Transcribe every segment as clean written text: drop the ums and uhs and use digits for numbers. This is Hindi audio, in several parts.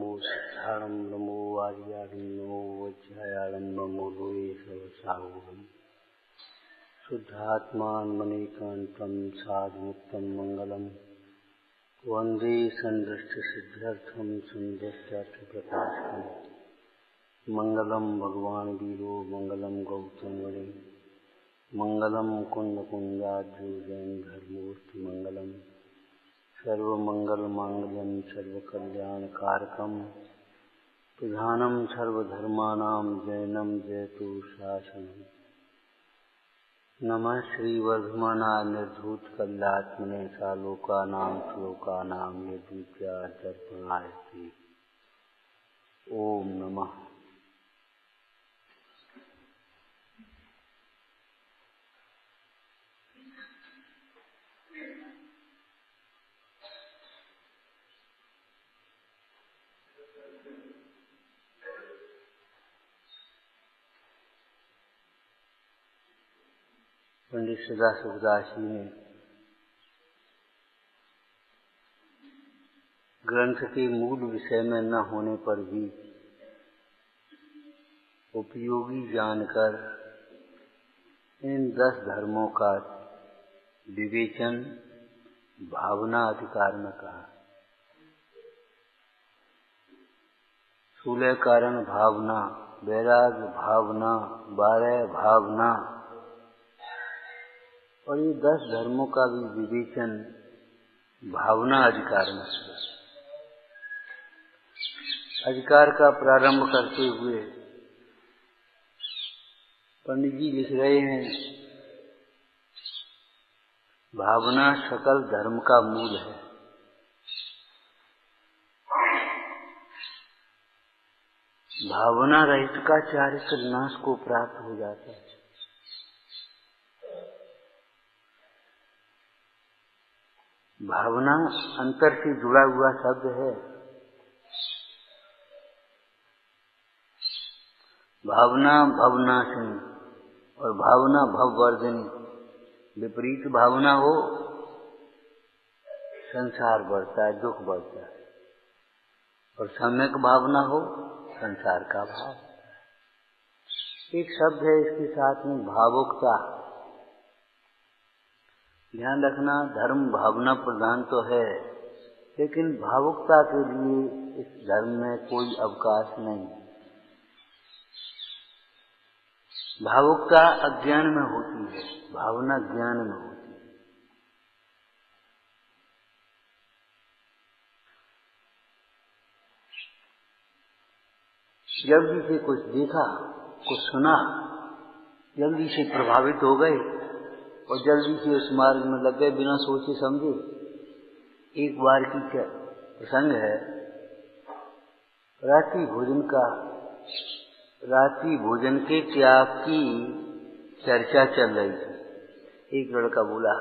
नमो सिद्धाणं नमो आर्याणं नमो वज्रायाणं नमो लोये सर्वसाहुहं शुद्धात्मानमनेकान्तं साधुमुक्तं मङ्गलम् वन्दे सन्दृष्टसिद्ध्यर्थं सुन्दरस्यार्थप्रकाशकम् मङ्गलं भगवान् वीरो मङ्गलं गौतमगणे मङ्गलं कुन्दकुञ्जाद्यो जैन धर्मूर्ति मङ्गलम् सर्वमङ्गलमाङ्गल्यं सर्वकल्याणकारकं प्रधानं सर्वधर्माणां जैनं जयतु शासनम् नमः श्रीवर्धमानाय निर्धूतकल्यात्मने सालोकानां श्लोकानां निर्विद्यादर्पणाय ओम नमः। पंडित सदाशिवदास जी ने ग्रंथ के मूल विषय में न होने पर भी उपयोगी जानकर इन 10 धर्मों का विवेचन भावना अधिकार में कहा। स्थूल कारण भावना, वैराग्य भावना, 12 भावना और ये 10 धर्मों का भी विवेचन भावना अधिकार में है। अधिकार का प्रारंभ करते हुए पंडित जी लिख रहे हैं, भावना सकल धर्म का मूल है। भावना रहित का चारित्र नाश को प्राप्त हो जाता है। भावना अंतर से जुड़ा हुआ शब्द है। भावना भवनाशिनी और भावना भववर्धिनी। विपरीत भावना हो संसार बढ़ता है, दुख बढ़ता है, और सम्यक भावना हो संसार का भाव। एक शब्द है इसके साथ में भावुकता। ध्यान रखना, धर्म भावना प्रधान तो है, लेकिन भावुकता के लिए इस धर्म में कोई अवकाश नहीं। भावुकता अज्ञान में होती है, भावना ज्ञान में होती है। जल्दी से कुछ देखा, कुछ सुना, जल्दी से प्रभावित हो गए और जल्दी से उस मार्ग में लग गए बिना सोचे समझे। एक बार की प्रसंग है, रात्रि भोजन के त्याग की चर्चा चल रही थी। एक लड़का बोला,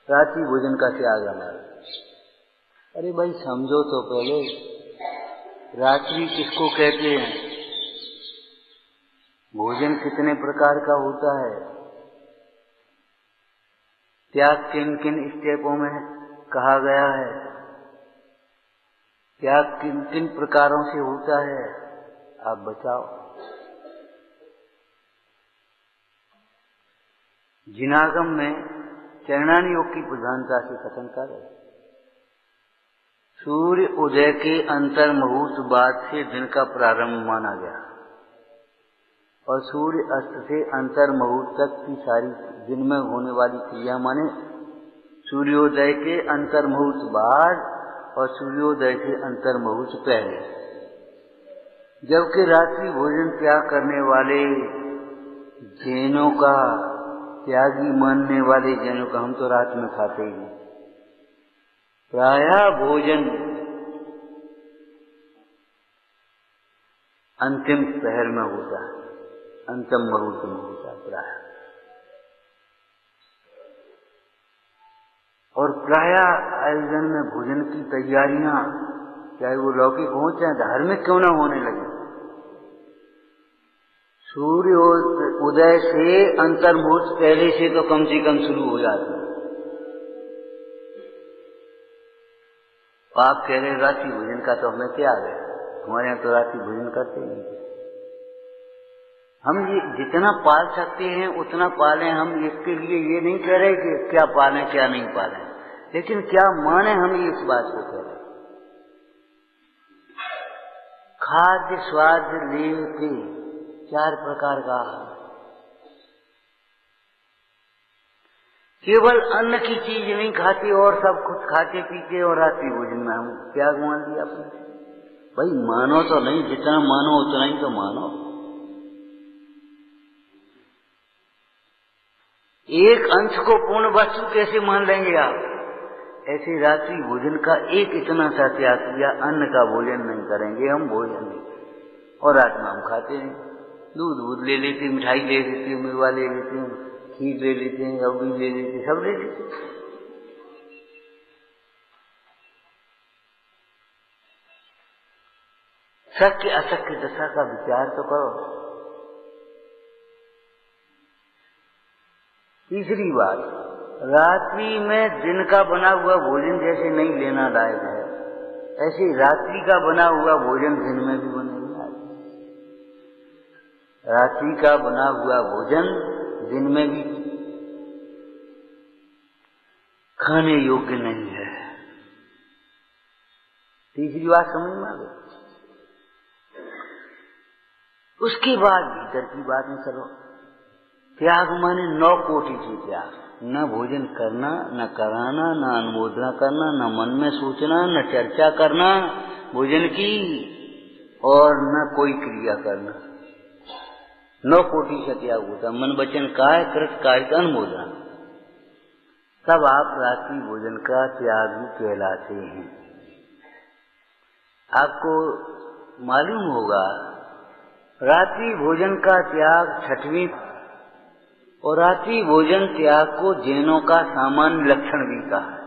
रात्रि भोजन का त्याग हमारा। अरे भाई समझो तो पहले, रात्रि किसको कहते हैं, भोजन कितने प्रकार का होता है, त्याग किन किन स्टेपों में कहा गया है, त्याग किन किन प्रकारों से होता है, आप बताओ। जिनागम में चरणानी योग की प्रधानता से कथन कर रहे। सूर्य उदय के अंतर मुहूर्त बाद से दिन का प्रारंभ माना गया और सूर्य अस्त से अंतर मुहूर्त तक की सारी दिन में होने वाली क्रिया माने सूर्योदय के अंतर मुहूर्त बाद और सूर्योदय के अंतर मुहूर्त पहले। जबकि रात्रि भोजन त्याग करने वाले जैनों का, त्यागी मानने वाले जैनों का, हम तो रात में खाते ही नहीं, प्रायः भोजन अंतिम पहर में होता है, अंतिम मुहूर्त में होता है प्रायः। और प्रायः आयोजन में भोजन की तैयारियां, चाहे वो लौकिक हो चाहे धार्मिक क्यों न होने लगे, सूर्य उदय से अंतर मुहूर्त पहले से तो कम से कम शुरू हो जाती है। आप कह रहे रात्रि भोजन का तो हमें क्या है, हमारे यहाँ तो रात्रि भोजन करते नहीं। हम ये जितना पाल सकते हैं उतना पालें। हम इसके लिए ये नहीं कह रहे कि क्या पालें क्या नहीं पालें, लेकिन क्या माने हम इस बात को कह रहे। खाद्य स्वाद लेके 4 प्रकार का, केवल अन्न की चीज नहीं खाते और सब कुछ खाते पीते और रात्रि भोजन में हम त्याग मान दिया आपने। भाई मानो तो नहीं, जितना मानो उतना ही तो मानो। एक अंश को पूर्ण वस्तु कैसे मान लेंगे आप? ऐसे रात्रि भोजन का एक इतना सा त्याग किया, अन्न का भोजन नहीं करेंगे हम, भोजन नहीं, और रात में हम खाते हैं, दूध ले लेते, मिठाई ले लेते, मेवा ले लेते, खीर ले लेते हैं, अवड़ी ले लेते, सब ले लेते। शक्य अशक्य दशा का विचार तो करो। तीसरी बात, रात्रि में दिन का बना हुआ भोजन जैसे नहीं लेना लायक है, ऐसे रात्रि का बना हुआ भोजन दिन में भी बनेगा। रात्रि का बना हुआ भोजन दिन में भी खाने योग्य नहीं है। तीसरी बात समझ में आ गई। उसके बाद भीतर की बात में चलो। त्याग माने 9 कोटि से त्याग, न भोजन करना, न कराना, न अनुमोदना करना, न मन में सोचना, न चर्चा करना भोजन की, और न कोई क्रिया करना। 9 कोटि से त्याग होता। मन वचन काय, कृत काय का अनुमोदना, तब आप रात्रि भोजन का त्याग कहलाते हैं। आपको मालूम होगा रात्रि भोजन का त्याग 6वीं, और रात्रि भोजन त्याग को जैनों का सामान्य लक्षण भी कहा।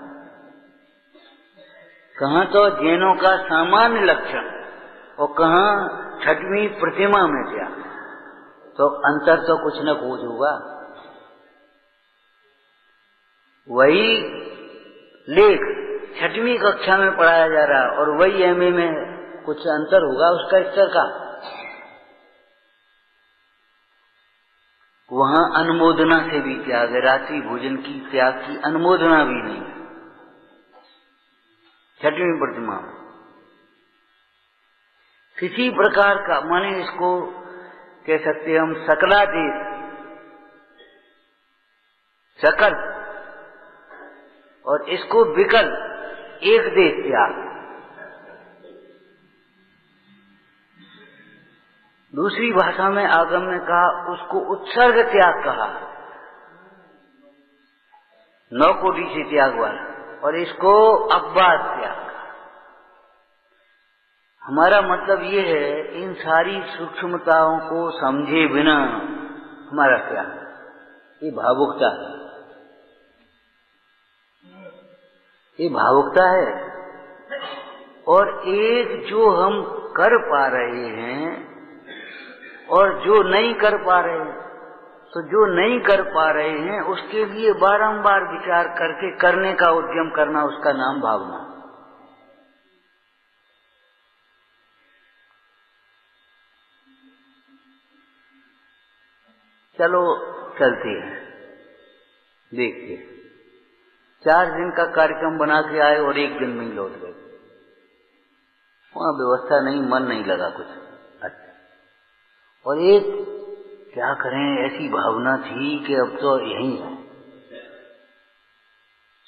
कहाँ तो जैनों का सामान्य लक्षण, और कहाँ 6वीं प्रतिमा में त्याग। तो अंतर तो कुछ न कुछ होगा। वही लेख 6वीं कक्षा में पढ़ाया जा रहा है और वही एमए में कुछ अंतर होगा उसका स्तर का। वहां अनुमोदना से भी त्याग है, रात्रि भोजन की त्याग की अनुमोदना भी नहीं है 6वीं प्रतिमा में। किसी प्रकार का, माने इसको कह सकते हम सकलादेश, सकल, और इसको विकल, एक देश त्याग। दूसरी भाषा में आगम ने कहा, उसको उत्सर्ग त्याग कहा, 9 कोटि से त्याग वाला, और इसको अपवाद त्याग कहा। हमारा मतलब ये है, इन सारी सूक्ष्मताओं को समझे बिना हमारा त्याग, ये भावुकता है, ये भावुकता है। और एक जो हम कर पा रहे हैं और जो नहीं कर पा रहे हैं, तो जो नहीं कर पा रहे हैं उसके लिए बारंबार विचार करके करने का उद्यम करना, उसका नाम भावना। चलो चलते हैं, देखते। 4 दिन का कार्यक्रम बना के आए और 1 दिन में ही लौट गए। वहां व्यवस्था नहीं, मन नहीं लगा कुछ। अच्छा, और एक क्या करें, ऐसी भावना थी कि अब तो यहीं है,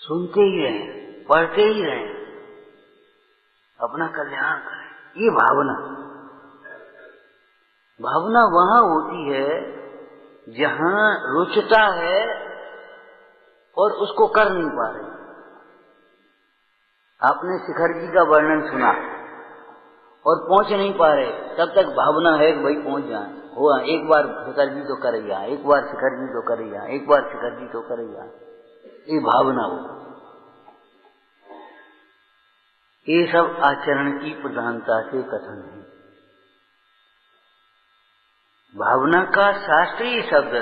सुनते ही रहें, पढ़ते ही रहें, अपना कल्याण करें। ये भावना, भावना वहां होती है जहां रुचता है और उसको कर नहीं पा रहे। आपने शिखर जी का वर्णन सुना और पहुंच नहीं पा रहे, तब तक भावना है कि भाई पहुंच जाए, हुआ एक बार शिखर जी तो करे यहाँ, एक बार शिखर जी तो करे यहाँ, एक बार शिखर जी तो करे यहाँ। ये भावना हो, ये सब आचरण की प्रधानता से कथन है। भावना का शास्त्रीय शब्द,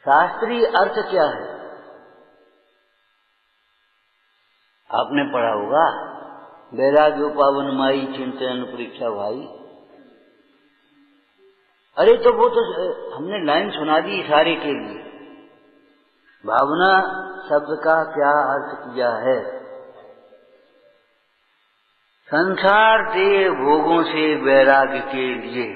शास्त्रीय अर्थ क्या है? आपने पढ़ा होगा, वैराग्यो पावन माई चिंतन परीक्षा भाई। अरे तो वो तो हमने लाइन सुना दी इशारे के लिए। भावना शब्द का क्या अर्थ किया है? संसार से भोगों से वैराग्य के लिए,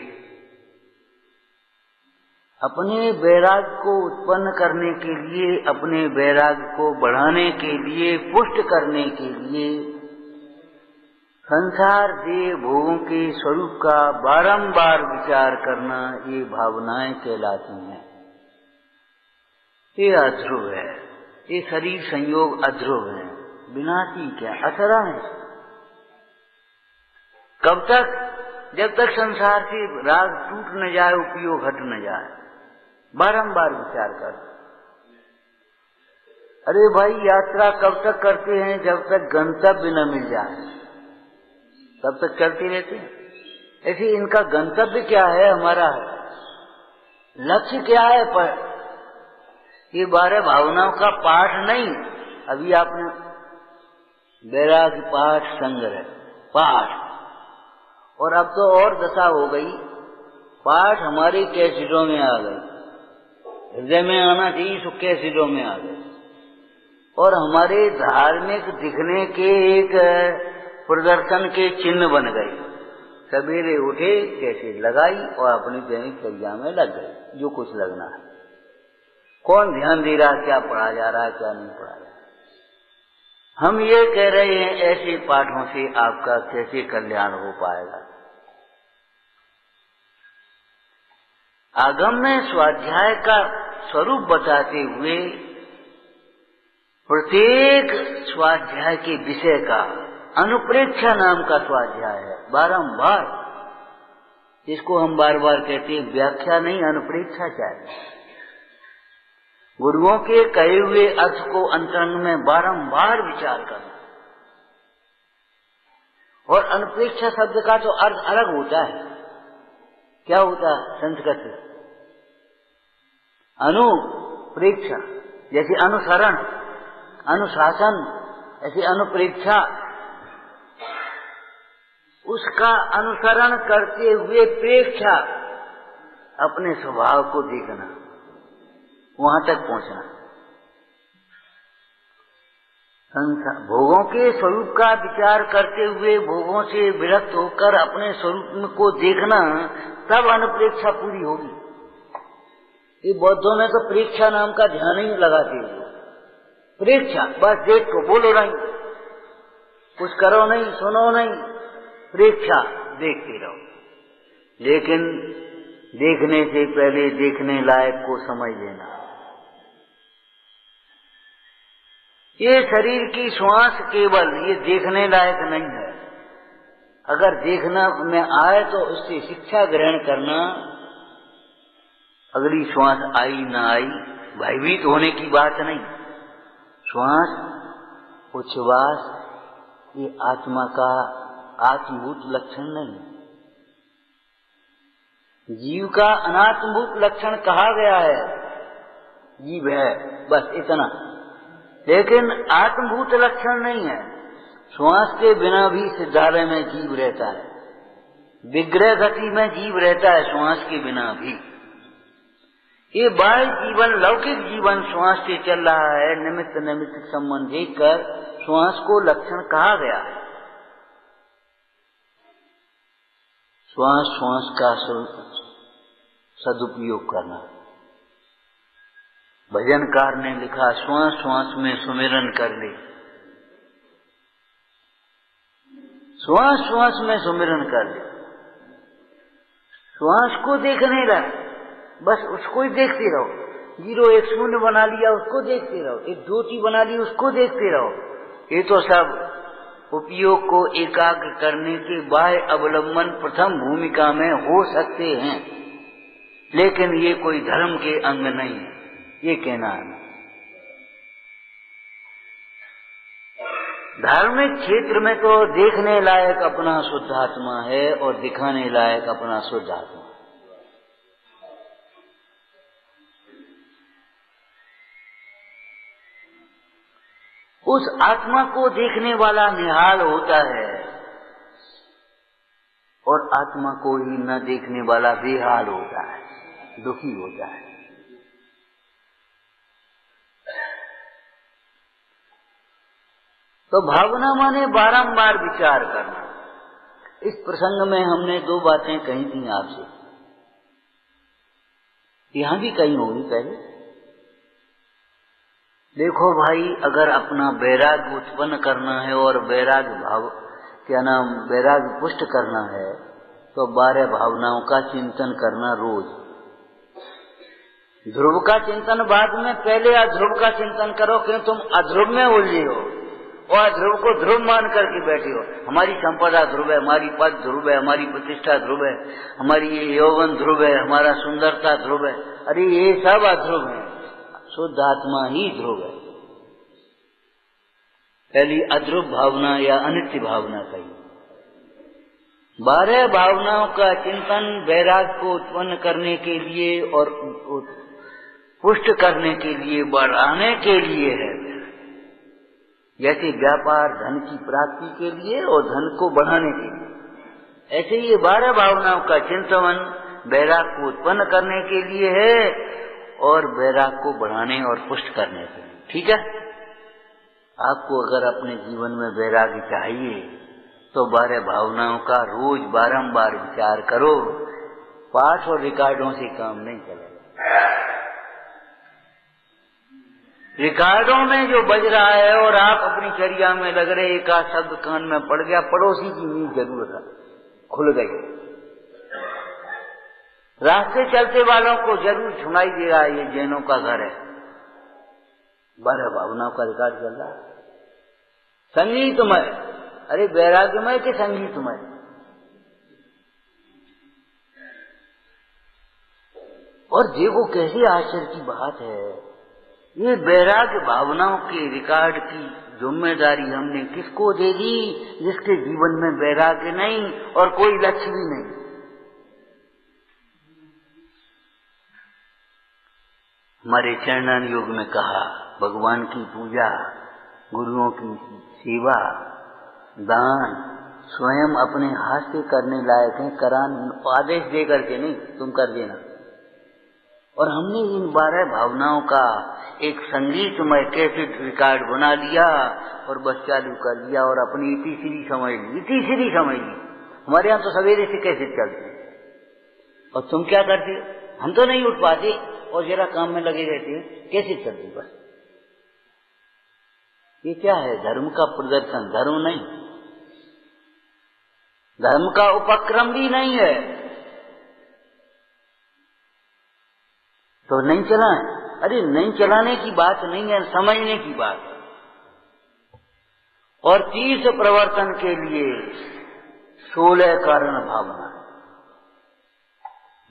अपने वैराग्य को उत्पन्न करने के लिए, अपने वैराग्य को बढ़ाने के लिए, पुष्ट करने के लिए संसार से भोगों के स्वरूप का बारंबार विचार करना, ये भावनाएं कहलाती हैं। ये अध्रुव है, ये शरीर संयोग अध्रुव है, विनाशी क्या असरा है। कब तक? जब तक संसार से राग टूट न जाए, उपयोग हट न जाए, बारंबार विचार कर। अरे भाई, यात्रा कब तक करते हैं? जब तक गंतव्य न मिल जाए तब तक चलते रहते हैं। ऐसे इनका गंतव्य क्या है, हमारा लक्ष्य क्या है? पर ये 12 भावनाओं का पाठ नहीं। अभी आपने वैराग्य पाठ संग्रह पाठ, और अब तो और दशा हो गई, पाठ हमारी कैसेटों में आ गई। हृदय में आना चाहिए, सो कैसेटों में आ गई। और हमारे धार्मिक दिखने के एक प्रदर्शन के चिन्ह बन गए। सवेरे उठे, कैसेट लगाई और अपनी दैनिक चर्या में लग गए, जो कुछ लगना है। कौन ध्यान दे रहा, क्या पढ़ा जा रहा है, क्या नहीं पढ़ा जा रहा। हम ये कह रहे हैं, ऐसे पाठों से आपका कैसे कल्याण हो पाएगा? आगम में स्वाध्याय का स्वरूप बताते हुए प्रत्येक स्वाध्याय के विषय का अनुप्रेक्षा नाम का स्वाध्याय है। बारंबार, इसको हम बार बार कहते हैं, व्याख्या नहीं, अनुप्रेक्षा चाहिए। गुरुओं के कहे हुए अर्थ को अंतरंग में बारंबार विचार करना। और अनुप्रेक्षा शब्द का तो अर्थ अलग होता है। क्या होता है संस्कृत में? अनुप्रेक्षा, जैसे अनुसरण, अनुशासन, ऐसे अनुप्रेक्षा, उसका अनुसरण करते हुए प्रेक्षा, अपने स्वभाव को देखना, वहां तक पहुंचना। भोगों के स्वरूप का विचार करते हुए भोगों से विरक्त होकर अपने स्वरूप को देखना, तब अनुप्रेक्षा पूरी होगी। ये बौद्धों में तो प्रेक्षा नाम का ध्यान ही लगाते हुए, प्रेक्षा बस देखो, बोलो नहीं, कुछ करो नहीं, सुनो नहीं, प्रेक्षा देखते रहो। लेकिन देखने से पहले देखने लायक को समझ लेना। ये शरीर की श्वास केवल ये देखने लायक नहीं है। अगर देखना में आए तो उससे शिक्षा ग्रहण करना, अगली श्वास आई ना आई भयभीत होने की बात नहीं। श्वास, उच्छ्वास ये आत्मा का आत्मभूत लक्षण नहीं। जीव का अनात्मभूत लक्षण कहा गया है, जीव है, बस इतना। लेकिन आत्मभूत लक्षण नहीं है। श्वास के बिना भी सिद्धालय में जीव रहता है, विग्रह गति में जीव रहता है, श्वास के बिना भी। ये बाह्य जीवन, लौकिक जीवन श्वास से चल रहा है, निमित्त निमित्त संबंध देखकर श्वास को लक्षण कहा गया है। श्वास का सदुपयोग करना। भजनकार ने लिखा, श्वास में सुमिरन कर ले। श्वास में सुमिरन कर ले। श्वास को देखने लगे, बस उसको ही देखते रहो। 0 1 0 बना लिया, उसको देखते रहो। 1 2 3 बना ली, उसको देखते रहो। ये तो सब उपयोग को एकाग्र करने के बाह्य अवलंबन प्रथम भूमिका में हो सकते हैं, लेकिन ये कोई धर्म के अंग नहीं है, ये कहना है। धार्मिक क्षेत्र में तो देखने लायक अपना शुद्ध आत्मा है और दिखाने लायक अपना शुद्ध आत्मा। उस आत्मा को देखने वाला निहाल होता है और आत्मा को ही न देखने वाला बेहाल होता है, दुखी होता है। तो भावना माने बारंबार विचार करना। इस प्रसंग में हमने दो बातें कही थी आपसे, यहां भी कही होगी पहले। देखो भाई, अगर अपना वैराग्य उत्पन्न करना है और वैराग्य भाव वैराग्य पुष्ट करना है तो 12 भावनाओं का चिंतन करना रोज। ध्रुव का चिंतन बाद में, पहले अध्रुव का चिंतन करो, क्यों तुम अध्रुव में उलझे हो और ध्रुव को ध्रुव मान करके बैठे हो। हमारी संपदा ध्रुव है, हमारी पद ध्रुव है, हमारी प्रतिष्ठा ध्रुव है, हमारी ये यौवन ध्रुव है, हमारा सुंदरता ध्रुव है। अरे ये सब अध्रुव है, शुद्ध आत्मा ही ध्रुव है। पहली अध्रुव भावना या अनित्य भावना कही। 12 भावनाओं का चिंतन वैराग्य को उत्पन्न करने के लिए और पुष्ट करने के लिए, बढ़ाने के लिए है। जैसे व्यापार धन की प्राप्ति के लिए और धन को बढ़ाने के लिए, ऐसे ये 12 भावनाओं का चिंतन वैराग्य को उत्पन्न करने के लिए है और वैराग्य को बढ़ाने और पुष्ट करने के लिए। ठीक है, आपको अगर अपने जीवन में वैराग्य चाहिए तो 12 भावनाओं का रोज बारंबार विचार करो। पाठ और रिकॉर्डों से काम नहीं चलेगा। रिकॉर्डों में जो बज रहा है और आप अपनी चर्या में लग रहे, एक आध शब्द कान में पड़ गया, पड़ोसी की नींद जरूर है, खुल गई। रास्ते चलते वालों को जरूर सुनाई दे रहा है ये जैनों का घर है। 12 भावनाओं का रिकॉर्ड चल रहा है। संगीतमय, अरे वैराग्यमय के संगीतमय। और देखो कैसी आश्चर्य की बात है, ये वैराग्य भावनाओं के रिकॉर्ड की जिम्मेदारी हमने किसको दे दी? जिसके जीवन में वैराग्य नहीं और कोई लक्ष्य भी नहीं। हमारे चरणन योग में कहा, भगवान की पूजा, गुरुओं की सेवा, दान स्वयं अपने हाथ से करने लायक है, आदेश दे करके नहीं, तुम कर देना। और हमने इन 12 भावनाओं का एक संगीतमय कैसेट रिकॉर्ड बना लिया और बस चालू कर दिया और अपनी तीसरी समझ ली। हमारे यहाँ तो सवेरे से कैसेट चलते हैं और तुम क्या करते हो? हम तो नहीं उठ पाते और जरा काम में लगे रहते हैं, कैसेट चलती बस। ये क्या है? धर्म का प्रदर्शन, धर्म नहीं, धर्म का उपक्रम भी नहीं है। तो नहीं चलाएं? अरे नहीं चलाने की बात नहीं है, समझने की बात है। और तीर्थ प्रवर्तन के लिए 16 कारण भावना,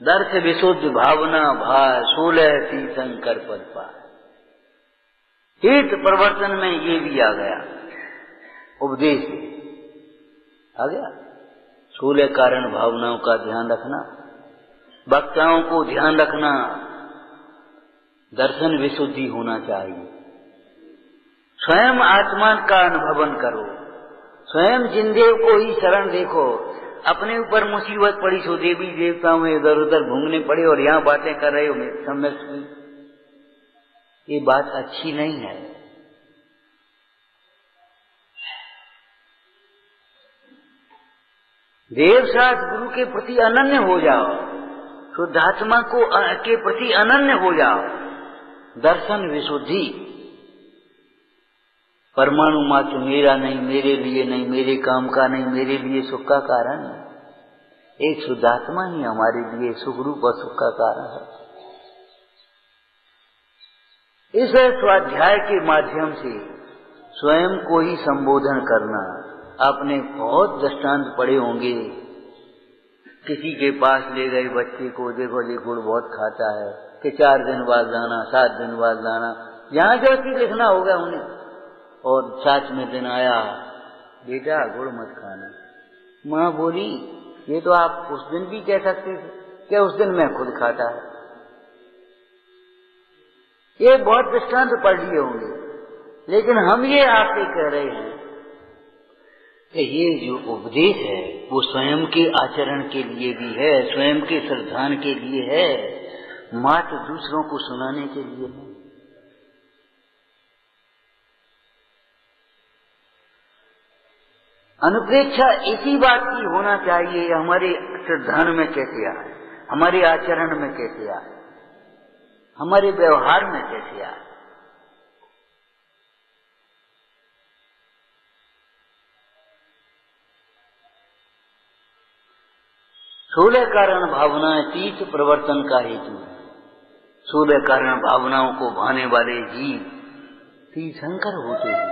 दर्श विशुद्ध भावना भाय 16 तीर्थंकर पद पाए। तीर्थ प्रवर्तन में ये भी आ गया, उपदेश आ गया। 16 कारण भावनाओं का ध्यान रखना, वक्ताओं को ध्यान रखना, दर्शन विशुद्धि होना चाहिए। स्वयं आत्मा का अनुभवन करो, स्वयं जिनदेव को ही शरण देखो। अपने ऊपर मुसीबत पड़ी सो देवी देवताओं में इधर उधर घूमने पड़े और यहाँ बातें कर रहे हो, समझ ये बात अच्छी नहीं है। देव साथ गुरु के प्रति अनन्य हो जाओ, शुद्धात्मा को के प्रति अनन्य हो जाओ। दर्शन विशुद्धि, परमाणु मात्र मेरा नहीं, मेरे लिए नहीं, मेरे काम का नहीं, मेरे लिए सुख का कारण है। एक शुद्धात्मा ही हमारे लिए सुख रूप और सुख का कारण है। इस स्वाध्याय के माध्यम से स्वयं को ही संबोधन करना। आपने बहुत दृष्टांत पढ़े होंगे, किसी के पास ले गए बच्चे को, देखो ये गुड़ बहुत खाता है, कि 4 दिन बाद लाना, 7 दिन बाद लाना, जहाँ जो चीज लिखना होगा उन्हें। और 7वें दिन आया, बेटा गुड़ मत खाना। माँ बोली, ये तो आप उस दिन भी कह सकते थे, क्या उस दिन मैं खुद खाता है। ये बहुत दृष्टांत पढ़ लिए होंगे। लेकिन हम ये आपसे कह रहे हैं कि ये जो उपदेश है वो स्वयं के आचरण के लिए भी है, स्वयं के श्रद्धान के लिए है, मात्र दूसरों को सुनाने के लिए नहीं। अनुप्रेक्षा इसी बात की होना चाहिए, हमारे श्रद्धान में कैसे आए, हमारे आचरण में कैसे आए, हमारे व्यवहार में कैसे आए। सोलह कारण भावनाएं 30 प्रवर्तन का हेतु है। 16 कारण भावनाओं को भाने वाले जीव तीर्थंकर होते हैं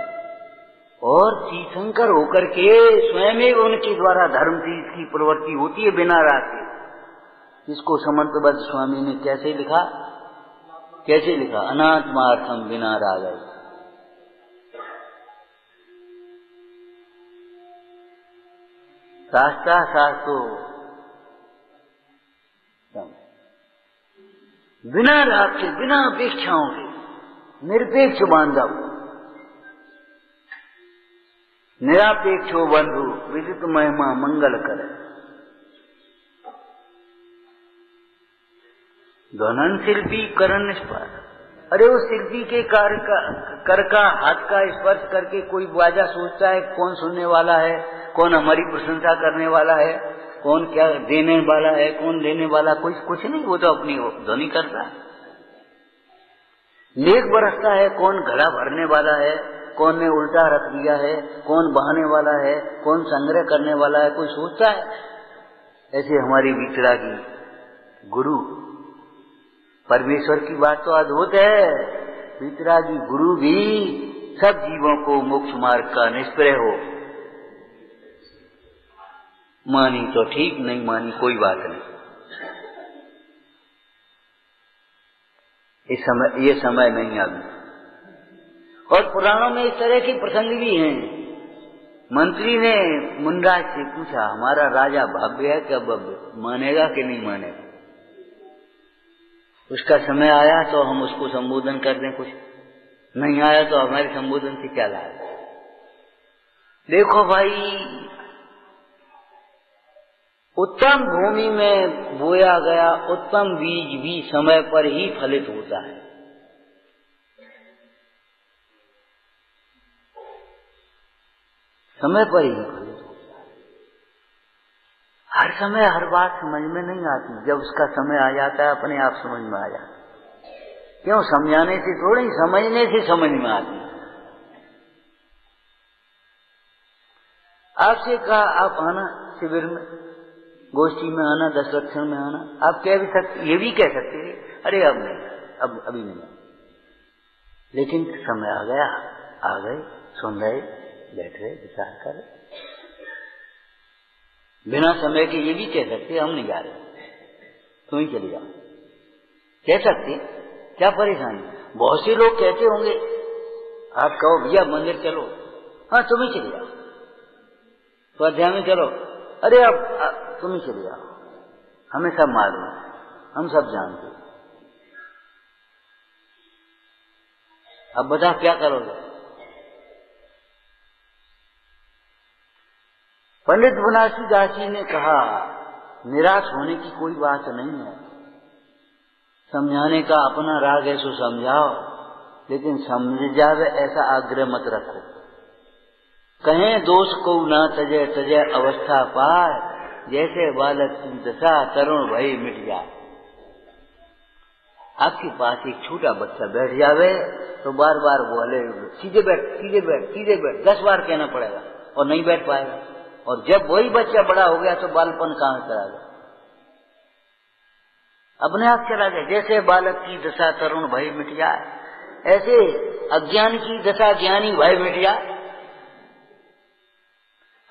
और तीर्थंकर होकर के स्वयं ही उनके द्वारा धर्म तीर्थ की प्रवृत्ति होती है बिना राग के। इसको समंतबद्ध स्वामी ने कैसे लिखा? अनात्मार्थम बिना राग। शास्त्रा शास्त्रो बिना राग के, बिना अपेक्षाओं के, निरपेक्ष बांधव, निरापेक्षो बंधु, विदित महिमा मंगल करे। ध्वनन शिल्पी करण स्पर्श। अरे उस शिल्पी के कर का हाथ का स्पर्श करके कोई बाजा सोचता है कौन सुनने वाला है, कौन हमारी प्रशंसा करने वाला है, कौन क्या देने वाला है, कौन लेने वाला, कुछ नहीं, वो तो अपनी ध्वनि करता है। लेख बरसता है कौन घड़ा भरने वाला है, कौन ने उल्टा रख दिया है, कौन बहाने वाला है, कौन संग्रह करने वाला है, कोई सोचता है। ऐसे हमारी वितरागी गुरु, परमेश्वर की बात तो अद्भुत है। वितरागी गुरु भी सब जीवों को मोक्ष मार्ग का निष्प्रय हो, मानी तो ठीक, नहीं मानी कोई बात नहीं। ये समय नहीं अभी। और पुराणों में इस तरह के प्रसंग भी हैं। मंत्री ने मुनराज से पूछा, हमारा राजा भव्य है क्या भव्य, मानेगा कि नहीं मानेगा? उसका समय आया तो हम उसको संबोधन कर दें, कुछ नहीं आया तो हमारे संबोधन से क्या लाभ? देखो भाई, उत्तम भूमि में बोया गया उत्तम बीज भी समय पर ही फलित होता है। समय पर ही फलित होता है। हर समय हर बात समझ में नहीं आती, जब उसका समय आ जाता है अपने आप समझ में आ जाता है। क्यों? समझाने से थोड़ी, समझने से समझ में आती। आपसे कहा आप आना शिविर में, गोष्ठी में आना, 10 लक्षण में आना, आप कह भी सकते, ये भी कह सकते थे अरे अब नहीं, अब अभी नहीं, लेकिन समय आ गया, आ गए, सुन रहे, बैठ रहे, विचार कर। बिना समय के ये भी कह सकते हम नहीं जा रहे, तुम ही चले जाओ, कह सकते, क्या परेशानी? बहुत से लोग कहते होंगे, आप कहो भैया मंदिर चलो, हाँ तुम ही चले जाओ, स्वाध्याय में चलो, अरे अब तुम ही चले जाओ, हमें सब मालूम है, हम सब जानते। अब बता क्या करोगे? पंडित बनारसी दास जी ने कहा, निराश होने की कोई बात नहीं है, समझाने का अपना राग है सो समझाओ, लेकिन समझ जावे ऐसा आग्रह मत रखो। कहें दोष को ना तजे तजे अवस्था पाए, जैसे बालक की दशा तरुण भई मिट जाए। आपके पास एक छोटा बच्चा बैठ जावे तो बार बार बोले सीधे बैठ, सीधे बैठ, सीधे बैठ, 10 बार कहना पड़ेगा और नहीं बैठ पाएगा। और जब वही बच्चा बड़ा हो गया तो बालपन कहाँ चला गया? अपने आप चला गया। जैसे बालक की दशा तरुण भई मिट जाए, ऐसे अज्ञान की दशा ज्ञानी भय मिट जाए।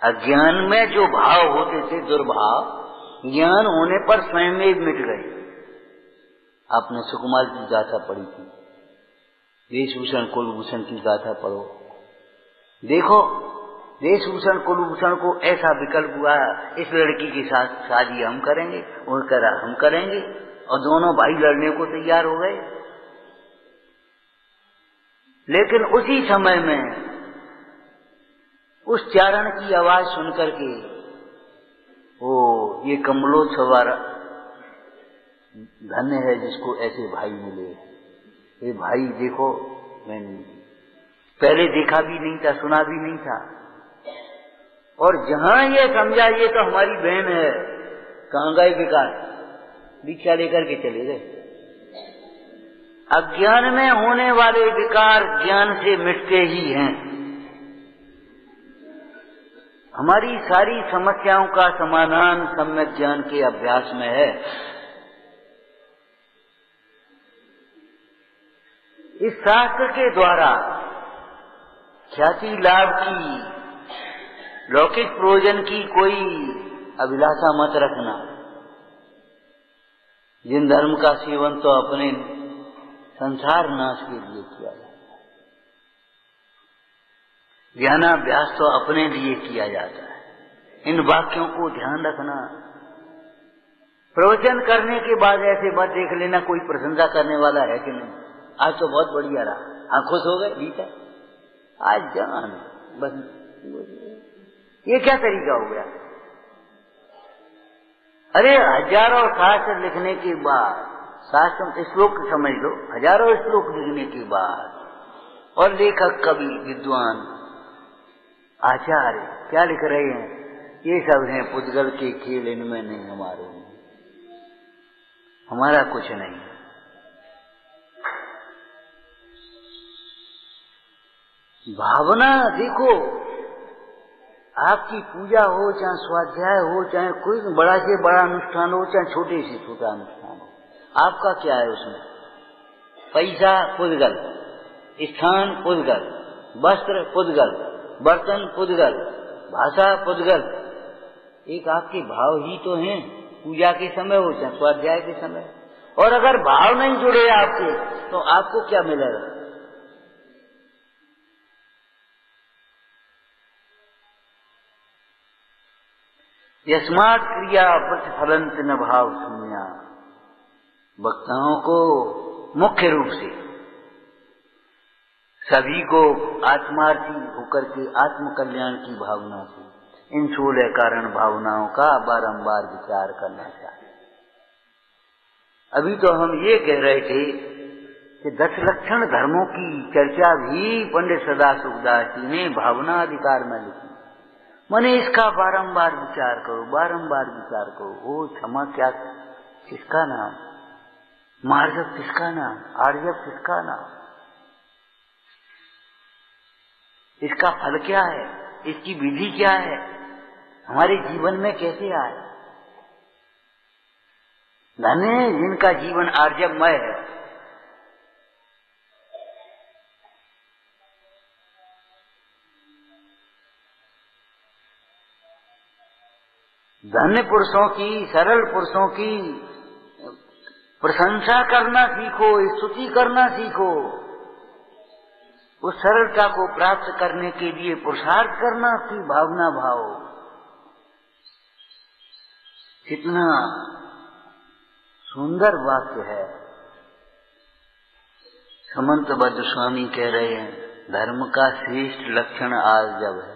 अज्ञान में जो भाव होते थे दुर्भाव, ज्ञान होने पर स्वयं में मिट गए। आपने सुकुमार की गाथा पढ़ी थी, वेशभूषण कुलभूषण की गाथा पढ़ो, देखो वेशभूषण कुलभूषण को ऐसा विकल्प हुआ, इस लड़की के साथ शादी हम करेंगे, उनका हम करेंगे, और दोनों भाई लड़ने को तैयार हो गए। लेकिन उसी समय में उस चारण की आवाज सुनकर के ओ ये कमलोत्सवार धन्य है जिसको ऐसे भाई मिले। ये भाई देखो, मैंने पहले देखा भी नहीं था, सुना भी नहीं था, और जहां ये समझा ये तो हमारी बहन है, कहां गए विकार, दीक्षा लेकर के चले गए। अज्ञान में होने वाले विकार ज्ञान से मिटते ही हैं। हमारी सारी समस्याओं का समाधान सम्यक ज्ञान के अभ्यास में है। इस शास्त्र के द्वारा ख्याति लाभ की, लौकिक प्रयोजन की कोई अभिलाषा मत रखना। जिन धर्म का सेवन तो अपने संसार नाश के लिए किया जाता है, ज्ञानाभ्यास तो अपने लिए किया जाता है। इन वाक्यों को ध्यान रखना। प्रवचन करने के बाद ऐसे मत देख लेना कोई प्रशंसा करने वाला है कि नहीं, आज तो बहुत बढ़िया रहा, हाँ खुश हो गए, ठीक है, आज जान बस। ये क्या तरीका हो गया? अरे हजारों शास्त्र लिखने के बाद, शास्त्र श्लोक समझ लो, हजारों श्लोक लिखने के बाद, और लेखक कवि विद्वान आचार्य क्या लिख रहे हैं? ये सब हैं पुद्गल के खेल, इनमें नहीं हमारे, हमारा कुछ नहीं। भावना देखो, आपकी पूजा हो, चाहे स्वाध्याय हो, चाहे कोई बड़ा से बड़ा अनुष्ठान हो, चाहे छोटे से छोटा अनुष्ठान हो, आपका क्या है उसमें? पैसा पुद्गल, स्थान पुद्गल, वस्त्र पुद्गल, बर्तन पुद्गल, भाषा पुद्गल। एक आपके भाव ही तो हैं, पूजा के समय हो चाहे स्वाध्याय के समय। और अगर भाव नहीं जुड़े आपके, तो आपको क्या मिलेगा? यस्मात् क्रिया प्रतिफलंत न भाव शून्या। वक्ताओं को मुख्य रूप से सभी को आत्मार्थी होकर के आत्म कल्याण की भावना से इन 16 कारण भावनाओं का बारंबार विचार करना चाहिए। अभी तो हम ये कह रहे थे कि 10 लक्षण धर्मों की चर्चा भी पंडित सदा सुखदास जी ने भावना अधिकार में लिखी। माने इसका बारंबार विचार करो, बारंबार विचार करो। ओ क्षमा क्या, किसका नाम? मार्जव किसका नाम? आर्जव किसका नाम? इसका फल क्या है? इसकी विधि क्या है? हमारे जीवन में कैसे आए? धन्य जिनका जीवन आर्जवमय है। धन्य पुरुषों की, सरल पुरुषों की प्रशंसा करना सीखो, स्तुति करना सीखो। उस सरलता को प्राप्त करने के लिए पुरुषार्थ करना की भावना भाव। कितना सुंदर वाक्य है। समंतबद्ध स्वामी कह रहे हैं, धर्म का श्रेष्ठ लक्षण आर्जव है।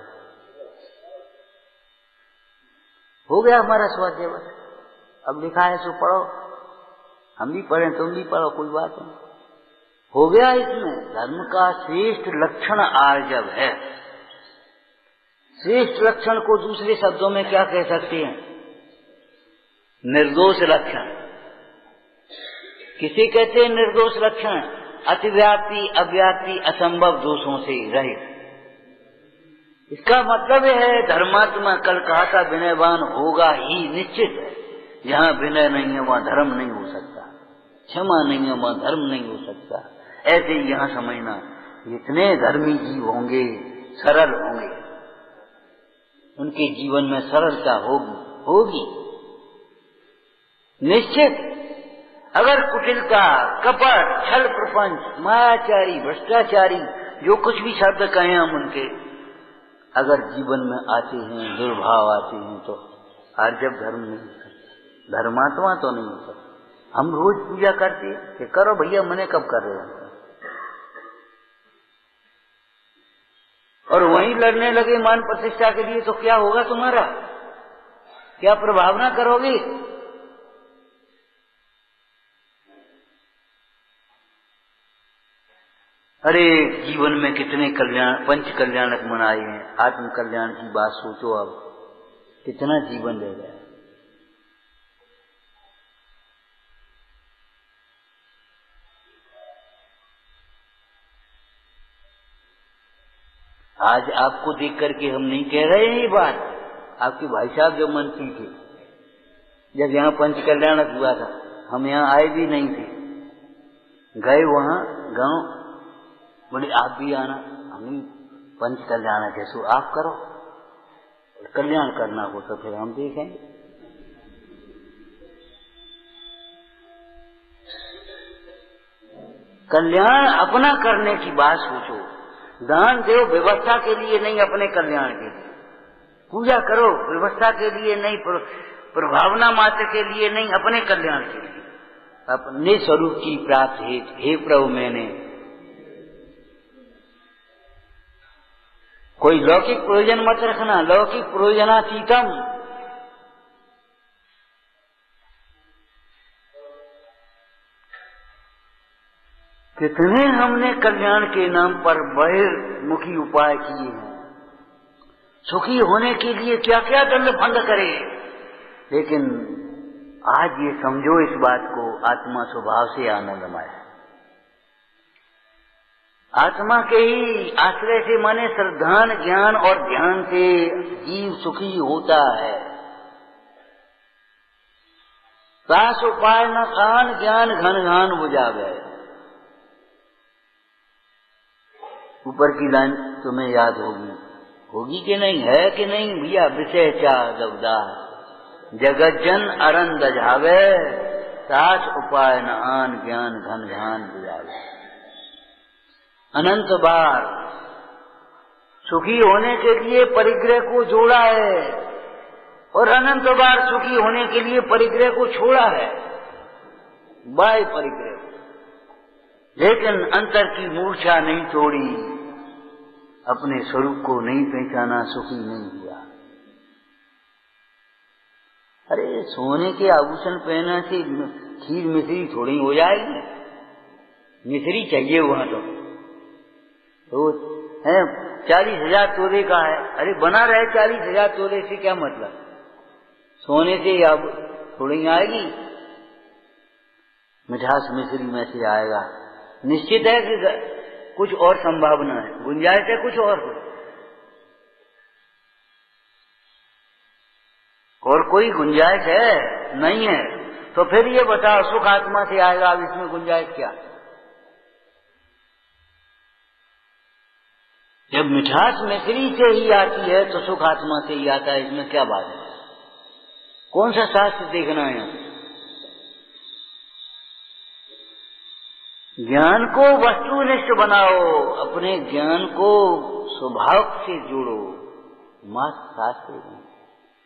हो गया हमारा स्वाध्याय, बस अब लिखा है सो पढ़ो, हम भी पढ़ें तुम भी पढ़ो, कोई बात नहीं, हो गया। इसमें धर्म का श्रेष्ठ लक्षण आर्जव है। श्रेष्ठ लक्षण को दूसरे शब्दों में क्या कह सकते हैं? निर्दोष लक्षण। किसे कहते हैं निर्दोष लक्षण? अतिव्याप्ति, अव्याप्ति, असंभव दोषों से रहित। इसका मतलब है धर्मात्मा, कल कहा था विनयवान होगा ही, निश्चित है। जहां विनय नहीं है वहां धर्म नहीं हो सकता, क्षमा नहीं है वहां धर्म नहीं हो सकता। ऐसे ही यहां समझना, जितने धर्मी जीव होंगे सरल होंगे, उनके जीवन में सरलता होगी निश्चित। अगर कुटिलता, कपट, छल प्रपंच, मायाचारी, भ्रष्टाचारी, जो कुछ भी शब्द कहें हम उनके, अगर जीवन में आते हैं, दुर्भाव आते हैं, तो आर्जव धर्म नहीं हो सकता, धर्मात्मा तो नहीं हो सकता। हम रोज पूजा करते हैं कि करो भैया, मने कब कर रहे हैं? और वहीं लड़ने लगे मान प्रतिष्ठा के लिए, तो क्या होगा तुम्हारा? क्या प्रभावना करोगे? अरे जीवन में कितने कल्याण, पंच कल्याणक मनाए हैं। आत्म कल्याण की बात सोचो, अब कितना जीवन रह गया। आज आपको देख करके हम नहीं कह रहे हैं ये बात। आपके भाई साहब जब मंत्री थे, जब यहाँ पंच कल्याणक हुआ था, हम यहाँ आए भी नहीं थे, गए वहाँ गांव, बोले आप भी आना, हम पंच कल्याणक है, सो आप करो, कल्याण करना हो तो फिर हम देखेंगे। कल्याण अपना करने की बात सोचो। दान दो व्यवस्था के लिए नहीं, अपने कल्याण के लिए। पूजा करो व्यवस्था के लिए नहीं, प्रभावना मात्र के लिए नहीं, अपने कल्याण के लिए। अपने स्वरूप की प्राप्त हे प्रभु मैंने। कोई लौकिक प्रयोजन मत रखना, लौकिक प्रयोजनातीतम। कितने हमने कल्याण के नाम पर बहिर्मुखी उपाय किए हैं। सुखी होने के लिए क्या क्या दंड भंग करे, लेकिन आज ये समझो इस बात को, आत्मा स्वभाव से आनंदमय है। आत्मा के ही आश्रय से माने श्रद्धान ज्ञान और ध्यान से जीव सुखी होता है। सास उपाय न कान ज्ञान घन घान बुझावे। ऊपर की लाइन तुम्हें याद होगी कि नहीं, है कि नहीं भैया? विषय चा जबदा जगत जन अरंद जावे, सास उपाय न आन ज्ञान घन घान बुझावे। अनंत बार सुखी होने के लिए परिग्रह को जोड़ा है और अनंत बार सुखी होने के लिए परिग्रह को छोड़ा है, बाह्य परिग्रह। लेकिन अंतर की मूर्छा नहीं तोड़ी, अपने स्वरूप को नहीं पहचाना, सुखी नहीं हुआ। अरे सोने के आभूषण पहनने से खीर मिश्री थोड़ी हो जाएगी, मिश्री चाहिए वहां तो है 40,000 तोले का है। अरे बना रहे 40,000 तोले से क्या मतलब? सोने से अब थोड़ी आएगी, मिठास मिश्री में से आएगा। निश्चित है कि कुछ और संभावना है, गुंजाइश है कुछ और कोई गुंजाइश है नहीं है। तो फिर ये बताओ सुख आत्मा से आएगा, अब इसमें गुंजाइश क्या? जब मिठास मिश्री से ही आती है तो सुख आत्मा से ही आता है, इसमें क्या बात है? कौन सा शास्त्र देखना है? ज्ञान को वस्तुनिष्ठ बनाओ, अपने ज्ञान को स्वभाव से जोड़ो, मात्र शास्त्र नहीं।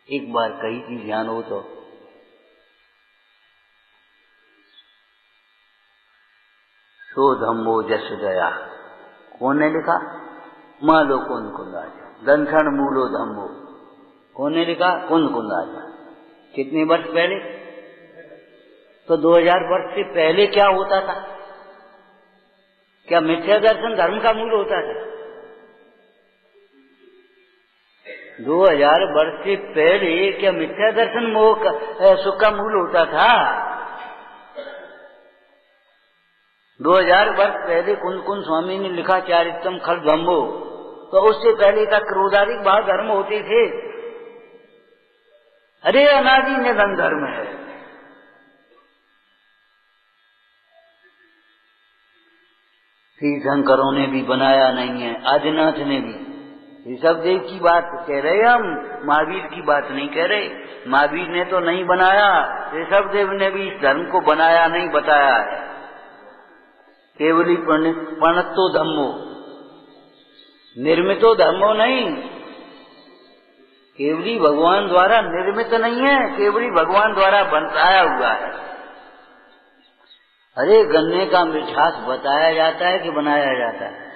एक बार कही चीज ध्यान हो तो सो धम्मो जस दया, कौन ने लिखा? मालो कुंद कुंदाचा, दंथन मूलो धम्मो, कौन ने लिखा? कुंद कुंदाचा। कितने वर्ष पहले? तो 2000 वर्ष से पहले क्या होता था? क्या मिथ्या दर्शन धर्म का मूल होता था? 2000 वर्ष से पहले क्या मिथ्या दर्शन मोह सुख का मूल होता था? 2000 वर्ष पहले कुंद कुंद स्वामी ने लिखा चारित्रम खल धम्मो, तो उससे पहले का क्रोधाधिक भाव धर्म होते थे। अरे अनादि निधन धर्म है। तीर्थंकरों ने भी बनाया नहीं है, आदिनाथ ने भी। ऋषभदेव की बात कह रहे हम, महावीर की बात नहीं कह रहे। महावीर ने तो नहीं बनाया, ऋषभदेव ने भी इस धर्म को बनाया नहीं, बताया है। केवली प्रणतो धम्मो, निर्मितो धर्मो नहीं। केवली भगवान द्वारा निर्मित नहीं है, केवली भगवान द्वारा बनाया हुआ है। अरे गन्ने का मिठास बताया जाता है कि बनाया जाता है?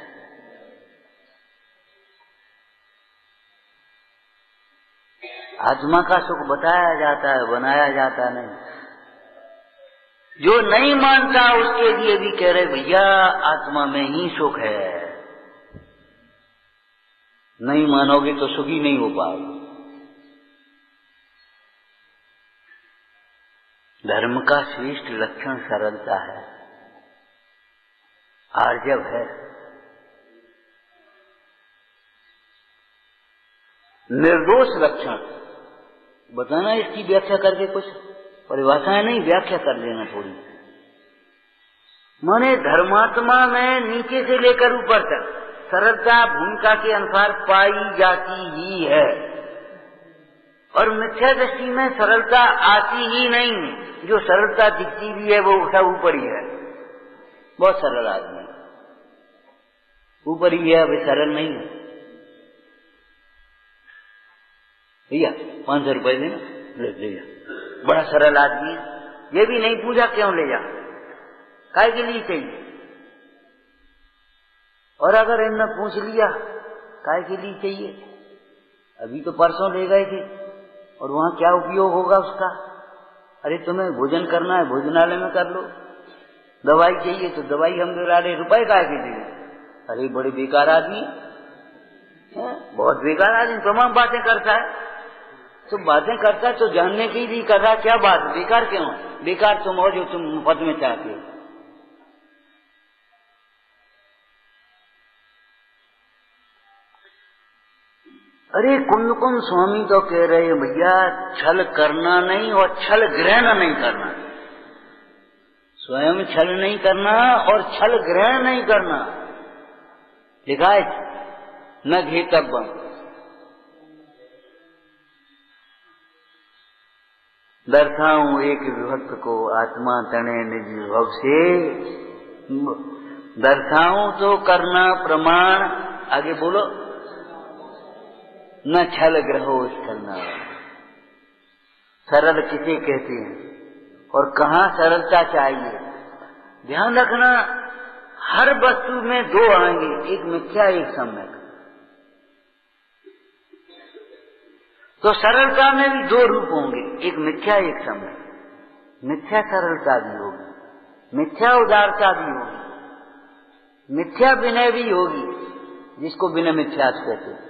आत्मा का सुख बताया जाता है, बनाया जाता नहीं। जो नहीं मानता उसके लिए भी कह रहे भैया आत्मा में ही सुख है। नहीं मानोगे तो सुखी नहीं हो पाओगे। धर्म का श्रेष्ठ लक्षण सरलता है, आर्जव है, निर्दोष लक्षण। बताना इसकी व्याख्या करके, कुछ परिभाषाएं नहीं, व्याख्या कर लेना थोड़ी। माने धर्मात्मा में नीचे से लेकर ऊपर तक सरलता भूमिका के अनुसार पाई जाती ही है, और मिथ्या दृष्टि में सरलता आती ही नहीं। जो सरलता दिखती भी है वो सब ऊपर ही है। बहुत सरल आदमी ऊपर ही है, अभी सरल नहीं है। भैया 500 रुपए देना, ले जा। बड़ा सरल आदमी है, ये भी नहीं पूछा क्यों ले जा, काय के लिए चाहिए। और अगर इनने पूछ लिया काय के लिए चाहिए, अभी तो परसों ले गए थे, और वहां क्या उपयोग होगा उसका। अरे तुम्हें भोजन करना है, भोजनालय में कर लो। दवाई चाहिए तो दवाई हम दिला रहे, रुपए काय के लिए। अरे बड़े बेकार आदमी है, बहुत बेकार आदमी, तमाम बातें करता है। तो बातें करता है तो जानने के लिए कर रहा, क्या बात बेकार क्यों। बेकार तुम हो जो तुम मुफ्त में चाहते हो। अरे कुंदकुम स्वामी तो कह रहे हैं भैया छल करना नहीं और छल ग्रहण नहीं करना। स्वयं छल नहीं करना और छल ग्रहण नहीं करना। लिखा है न घेतव्यम। दर्शाऊं एक विभक्त को आत्मा तने निज विभव से। दर्शाऊं तो करना प्रमाण। आगे बोलो। न छल ग्रहो छलना। सरल किसे कहते हैं और कहाँ सरलता चाहिए। ध्यान रखना, हर वस्तु में दो आएंगे, एक मिथ्या एक सम्यक। तो सरलता में भी दो रूप होंगे, एक मिथ्या एक सम्यक। मिथ्या सरलता भी होगी, मिथ्या उदारता भी होगी, मिथ्या विनय भी होगी, जिसको विनय मिथ्या कहते हैं,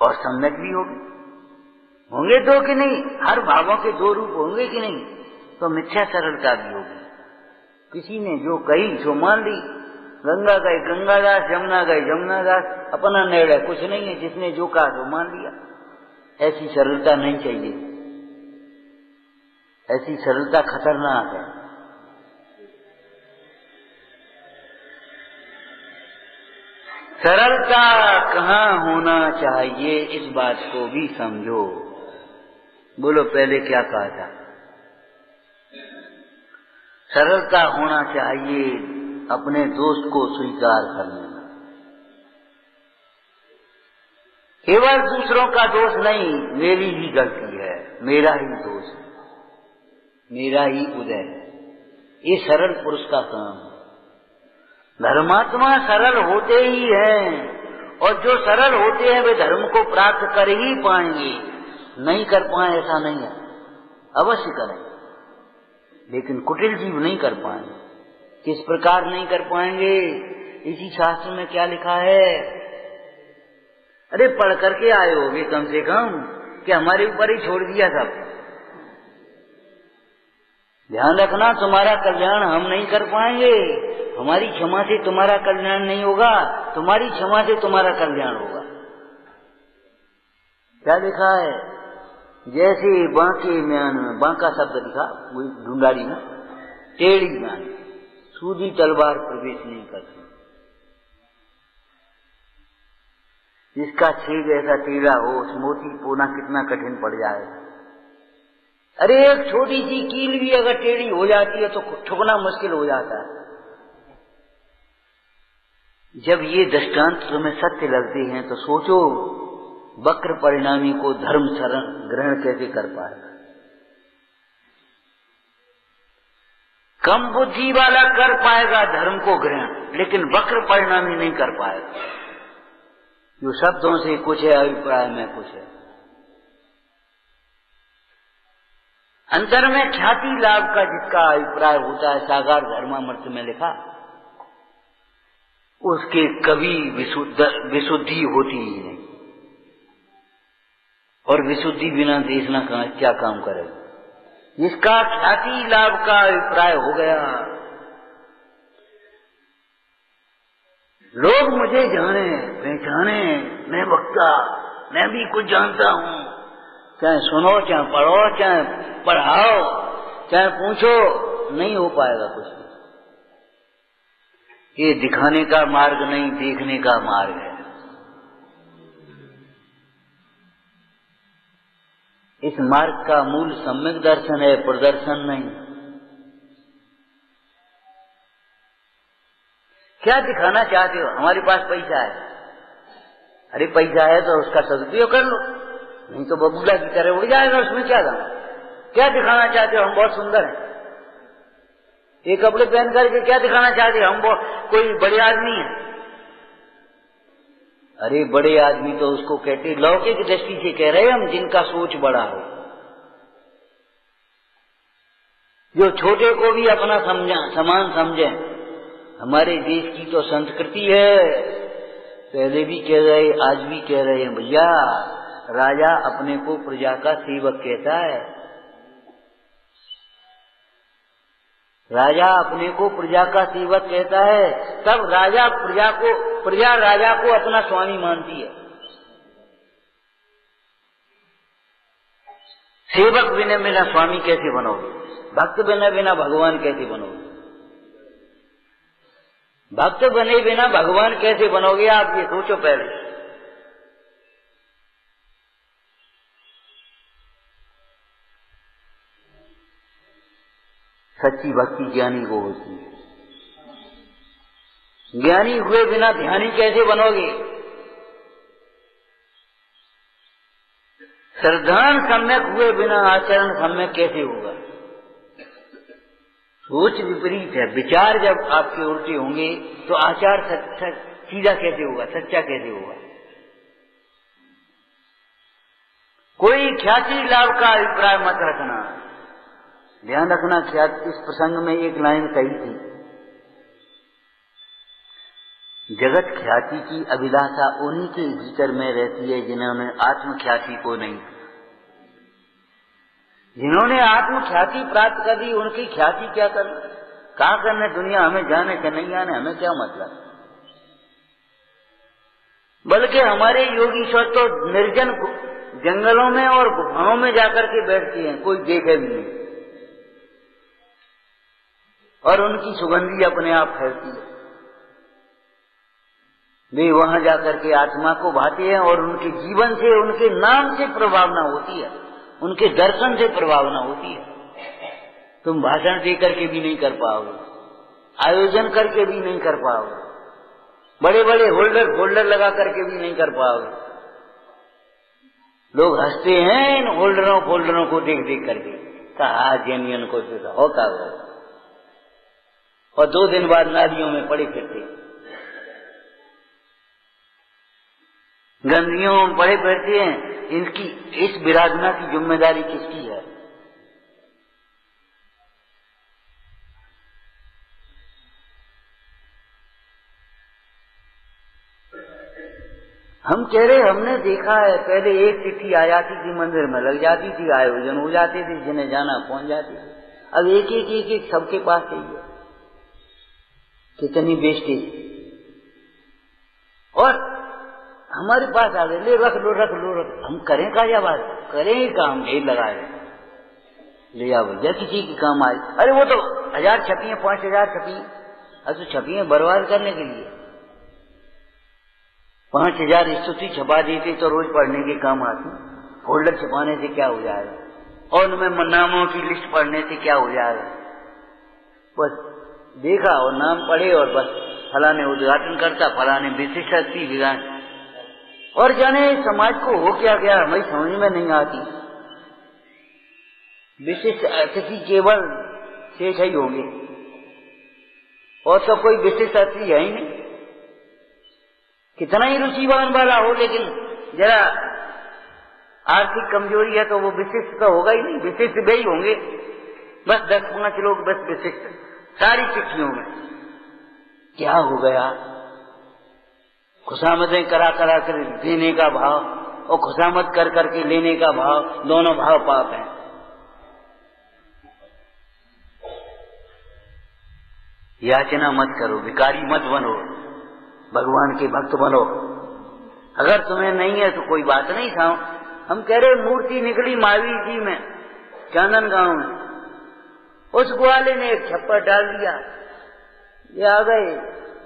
और सम्यक भी होगी। होंगे दो कि नहीं, हर भावों के दो रूप होंगे कि नहीं। तो मिथ्या सरलता भी होगी। किसी ने जो कही सो मान ली। गंगा गए गंगादास, यमुना गए यमुनादास, अपना निर्णय कुछ नहीं है, जिसने जो कहा तो मान लिया। ऐसी सरलता नहीं चाहिए, ऐसी सरलता खतरनाक है। सरलता कहाँ होना चाहिए, इस बात को भी समझो। बोलो पहले क्या कहा था। सरलता होना चाहिए अपने दोस्त को स्वीकार करने में। केवल दूसरों का दोष नहीं, मेरी भी गलती है, मेरा ही दोष है, मेरा ही उदय है। ये सरल पुरुष का काम है। धर्मात्मा सरल होते ही हैं, और जो सरल होते हैं वे धर्म को प्राप्त कर ही पाएंगे। नहीं कर पाए ऐसा नहीं है, अवश्य करेंगे, लेकिन कुटिल जीव नहीं कर पाएंगे। किस प्रकार नहीं कर पाएंगे, इसी शास्त्र में क्या लिखा है। अरे पढ़ करके आए होगे कम से कम, कि हमारे ऊपर ही छोड़ दिया सब। ध्यान रखना, तुम्हारा कल्याण हम नहीं कर पाएंगे, हमारी क्षमा से तुम्हारा कल्याण नहीं होगा, तुम्हारी क्षमा से तुम्हारा कल्याण होगा। क्या लिखा है, जैसे बांके म्यान में, बांका शब्द लिखा ढूंढाड़ी में, टेढ़ी म्यान, सूदी तलवार प्रवेश नहीं करती। जिसका छेद ऐसा टेढ़ा हो, उस मोती पोना कितना कठिन पड़ जाए। अरे एक छोटी सी कील भी अगर टेढ़ी हो जाती है तो ठुकना मुश्किल हो जाता है। जब ये दृष्टांत तुम्हें सत्य लगते हैं तो सोचो वक्र परिणामी को धर्म शरण ग्रहण कैसे कर पाएगा। कम बुद्धि वाला कर पाएगा धर्म को ग्रहण, लेकिन वक्र परिणामी नहीं कर पाएगा। जो शब्दों से कुछ है, अभिप्राय में कुछ है। अंतर में ख्याति लाभ का जिसका अभिप्राय होता है, साकार धर्मामर्थ में लिखा, उसके कभी विशुद्धि होती ही नहीं। और विशुद्धि बिना देखना क्या काम करे। जिसका ख्याति लाभ का अभिप्राय हो गया, लोग मुझे जाने पहचाने, मैं वक्ता, मैं भी कुछ जानता हूं, चाहे सुनो, चाहे पढ़ो, चाहे पढ़ाओ, चाहे पूछो, नहीं हो पाएगा कुछ भी। ये दिखाने का मार्ग नहीं, देखने का मार्ग है। इस मार्ग का मूल सम्यक दर्शन है, प्रदर्शन नहीं। क्या दिखाना चाहते हो? हमारे पास पैसा है, अरे पैसा है तो उसका सदुपयोग कर लो, नहीं तो बबूला की तरह उड़ जाएगा, उसमें क्या दाम। क्या दिखाना चाहते हो? हम बहुत सुंदर हैं। ये कपड़े पहन करके क्या दिखाना चाहते हो? हम कोई बड़े आदमी है। अरे बड़े आदमी तो उसको कहते, लौकिक दृष्टि से कह रहे हम, जिनका सोच बड़ा हो, जो छोटे को भी अपना समान समझे। हमारे देश की तो संस्कृति है, पहले भी कह रहे, आज भी कह रहे हैं, भैया राजा अपने को प्रजा का सेवक कहता है। राजा अपने को प्रजा का सेवक कहता है, तब प्रजा राजा को अपना स्वामी मानती है। सेवक बिना स्वामी कैसे बनोगे? भक्त बिना भगवान कैसे बनोगे? भक्त बने बिना भगवान कैसे बनोगे? आप ये सोचो पहले। सच्ची भक्ति ज्ञानी को होती है। ज्ञानी हुए बिना ध्यानी कैसे बनोगे? श्रद्धान सम्यक हुए बिना आचरण सम्यक कैसे होगा? सोच विपरीत है। विचार जब आपके उल्टे होंगे तो आचार सीधा कैसे होगा, सच्चा कैसे होगा? कोई ख्याति लाभ का अभिप्राय मत रखना। ध्यान रखना, ख्याति, इस प्रसंग में एक लाइन कही थी, जगत ख्याति की अभिलाषा उन्हीं के भीतर में रहती है जिन्होंने आत्मख्याति को नहीं। जिन्होंने आत्मख्याति प्राप्त कर दी, उनकी ख्याति क्या करना, कहाँ करने? दुनिया हमें जाने के नहीं आने, हमें क्या मतलब। बल्कि हमारे योगीश्वर तो निर्जन जंगलों में और गुफाओं में जाकर के बैठती हैं, कोई देखे भी नहीं, और उनकी सुगंधी अपने आप फैलती है। वे वहां जाकर के आत्मा को भाते हैं और उनके जीवन से, उनके नाम से प्रभावना होती है, उनके दर्शन से प्रभावना होती है। तुम भाषण देकर के भी नहीं कर पाओगे, आयोजन करके भी नहीं कर पाओगे, बड़े बड़े होल्डर लगा करके भी नहीं कर पाओगे। लोग हंसते हैं इन होल्डरों को देख देख करके, कहा जेनियन को होता हो, और 2 दिन बाद नालियों में पड़े फिरते, गंदगियों में पड़े फिरते हैं। इनकी इस विराधना की जिम्मेदारी किसकी है? हम कह रहे, हमने देखा है, पहले एक चिट्ठी आ जाती थी, मंदिर में लग जाती थी, आयोजन हो जाते थे, जिन्हें जाना पहुंच जाती थी। अब एक सबके पास चाहिए। कितनी वेस्टेज। और हमारे पास आ गए, ले रख लो। हम करें का या बात करें ही काम, ढेर लगाए ले आओ भैया, किसी की काम आए। अरे वो तो 1000 छपी है, 5000 छपी, अब तो छपी है बर्बाद करने के लिए। 5000 स्तुति छपा देते तो रोज पढ़ने के काम आती। फोल्डर छपाने से क्या हो जाएगा, और उनमें नामों की लिस्ट पढ़ने से क्या हो जाएगा? बस देखा और नाम पढ़े, और बस फलाने उद्घाटन करता, फलाने विशिष्ट अतिथि विधान, और जाने समाज को हो क्या गया हमें समझ में नहीं आती। विशिष्ट अतिथि केवल शेष ही होंगे, और तो कोई विशिष्ट अतिथि है ही नहीं। कितना ही रुचिवान वाला हो, लेकिन जरा आर्थिक कमजोरी है तो वो विशिष्ट तो होगा ही नहीं, विशिष्ट वे ही होंगे, बस 10-5 लोग बस विशिष्ट सारी चिट्ठियों में। क्या हो गया? खुशामदें करा करा कर देने का भाव और खुशामद कर करके लेने का भाव, दोनों भाव पाप हैं। याचना मत करो, भिखारी मत बनो, भगवान के भक्त बनो। अगर तुम्हें नहीं है तो कोई बात नहीं था। हम कह रहे मूर्ति निकली महावीर जी में, चांदन गांव में, उस ग्वाले ने एक छप्पर डाल दिया, ये आ गए,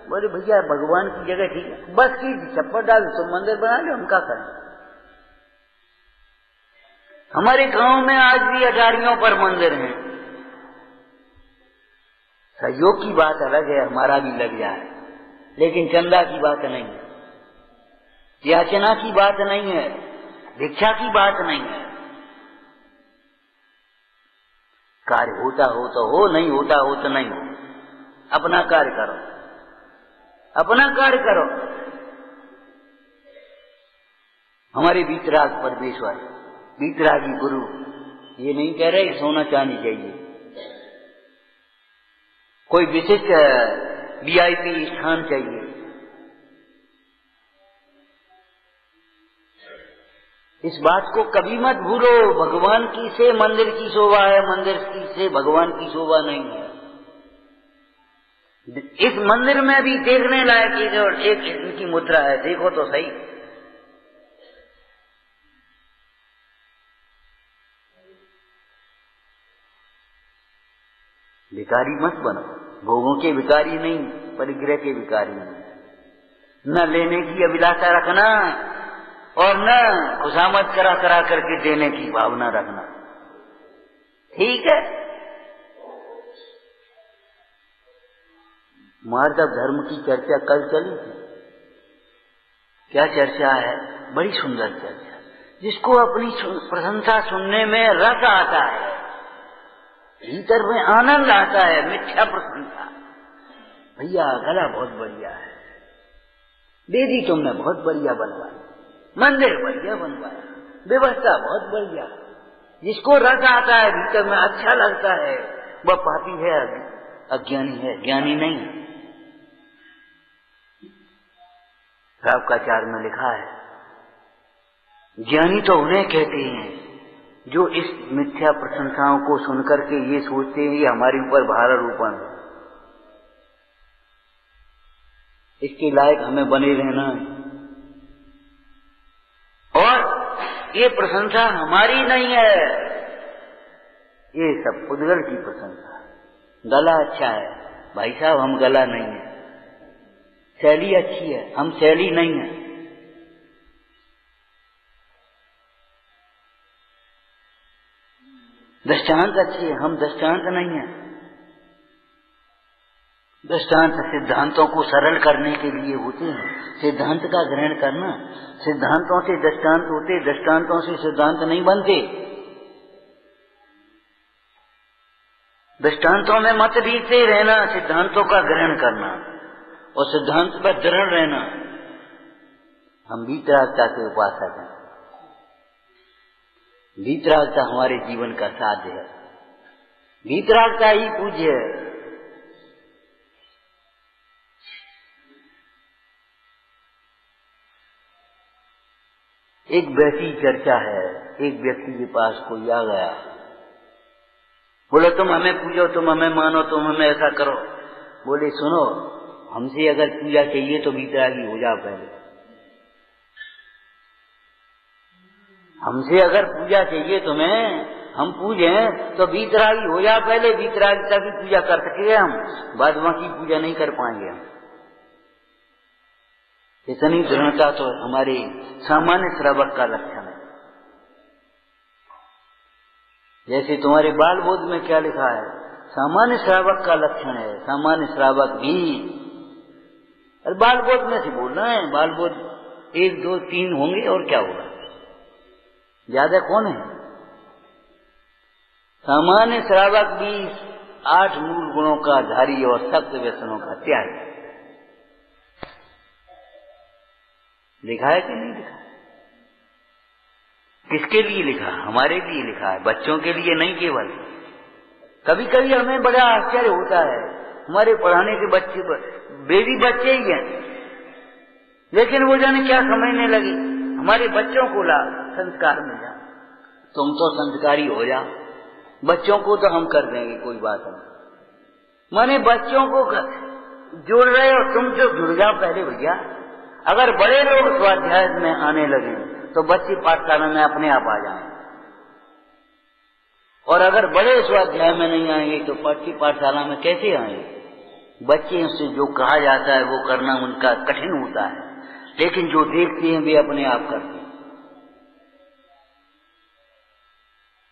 बोले भैया भगवान की जगह ठीक है, बस की छप्पर डाल तो मंदिर बना लो, हम क्या करें। हमारे गांव में आज भी अटारियों पर मंदिर हैं। सहयोग की बात अलग है, हमारा भी लग जाए, लेकिन चंदा की बात नहीं है, याचना की बात नहीं है, भिक्षा की बात नहीं है। कार्य होता हो तो हो, नहीं होता हो तो नहीं हो। अपना कार्य करो, अपना कार्य करो। हमारे वीतराग परमेश्वर, वीतरागी गुरु ये नहीं कह रहे सोना चांदी चाहिए, कोई विशिष्ट VIP स्थान चाहिए। इस बात को कभी मत भूलो, भगवान की से मंदिर की शोभा है, मंदिर की से भगवान की शोभा नहीं है। इस मंदिर में भी देखने लायक एक इनकी मुद्रा है, देखो तो सही। भिखारी मत बनो, भोगों के भिखारी नहीं, परिग्रह के भिखारी नहीं। न लेने की अभिलाषा रखना और न खुशामद करा करा करके देने की भावना रखना, ठीक है। मार्दव धर्म की चर्चा कल चली थी। क्या चर्चा है? बड़ी सुंदर चर्चा, जिसको अपनी प्रशंसा सुनने में रस आता है, भीतर में आनंद आता है, मिथ्या प्रशंसा। भैया गला बहुत बढ़िया है, बेदी तुमने बहुत बढ़िया बनवाई, मंदिर बढ़िया बनवाया, व्यवस्था बहुत बढ़िया। जिसको रस आता है, भीतर में अच्छा लगता है, वह पापी है, अज्ञानी है, ज्ञानी नहीं। रावकाचार में लिखा है, ज्ञानी तो उन्हें कहते हैं जो इस मिथ्या प्रशंसाओं को सुनकर के ये सोचते हैं ये हमारे ऊपर भारारोपण है, इसके लायक हमें बने रहना है। और ये प्रशंसा हमारी नहीं है, ये सब पुद्गल की प्रशंसा। गला अच्छा है भाई साहब, हम गला नहीं है। शैली अच्छी है, हम शैली नहीं है। दृष्टांत अच्छी है, हम दृष्टांत नहीं है। दृष्टांत सिद्धांतों को सरल करने के लिए होते हैं, सिद्धांत का ग्रहण करना। सिद्धांतों से दृष्टांत होते, दृष्टांतों से सिद्धांत नहीं बनते। दृष्टांतों में मत बीतते रहना, सिद्धांतों का ग्रहण करना और सिद्धांत पर दृढ़ रहना। हम वीतरागता के उपासक हैं, वीतरागता हमारे जीवन का साध्य है, वीतरागता ही पूज्य है। एक वैसी चर्चा है, एक व्यक्ति के पास कोई आ गया, बोले तुम हमें पूजो, तुम हमें मानो, तुम हमें ऐसा करो। बोले सुनो, हमसे अगर पूजा चाहिए तो वीतरागी हो जाओ पहले। हमसे अगर पूजा चाहिए तुम्हें, हम पूजे तो वीतरागी हो जाओ पहले, वीतरागिता की पूजा कर सकेंगे हम, बाद बाकी पूजा नहीं कर पाएंगे हम। इतनी दृढ़ता तो हमारे सामान्य श्रावक का लक्षण है। जैसे तुम्हारे बाल बोध में क्या लिखा है, सामान्य श्रावक का लक्षण है, सामान्य श्रावक भी। और बाल बोध में से बोलना है, बाल बोध 1, 2, 3 होंगे और क्या होगा, ज्यादा कौन है। सामान्य श्रावक भी 8 मूल गुणों का धारी और सख्त व्यसनों का त्यागी। लिखा है कि नहीं लिखा? किसके लिए लिखा? हमारे लिए लिखा है, बच्चों के लिए नहीं केवल। कभी कभी हमें बड़ा आश्चर्य होता है, हमारे पढ़ाने के बच्चे बेबी बच्चे ही हैं, लेकिन वो जाने क्या समझने लगे, हमारे बच्चों को ला संस्कार मिल जाए, तुम तो संस्कारी हो जा, बच्चों को तो हम कर देंगे, कोई बात नहीं। माने बच्चों को जोड़ रहे हो, तुम जो जुड़ जाओ पहले भैया। अगर बड़े लोग स्वाध्याय में आने लगे तो बच्चे पाठशाला में अपने आप आ जाएं, और अगर बड़े स्वाध्याय में नहीं आएंगे तो पाठशाला में कैसे आएंगे? बच्चे से जो कहा जाता है वो करना उनका कठिन होता है, लेकिन जो देखते हैं वे अपने आप करते हैं।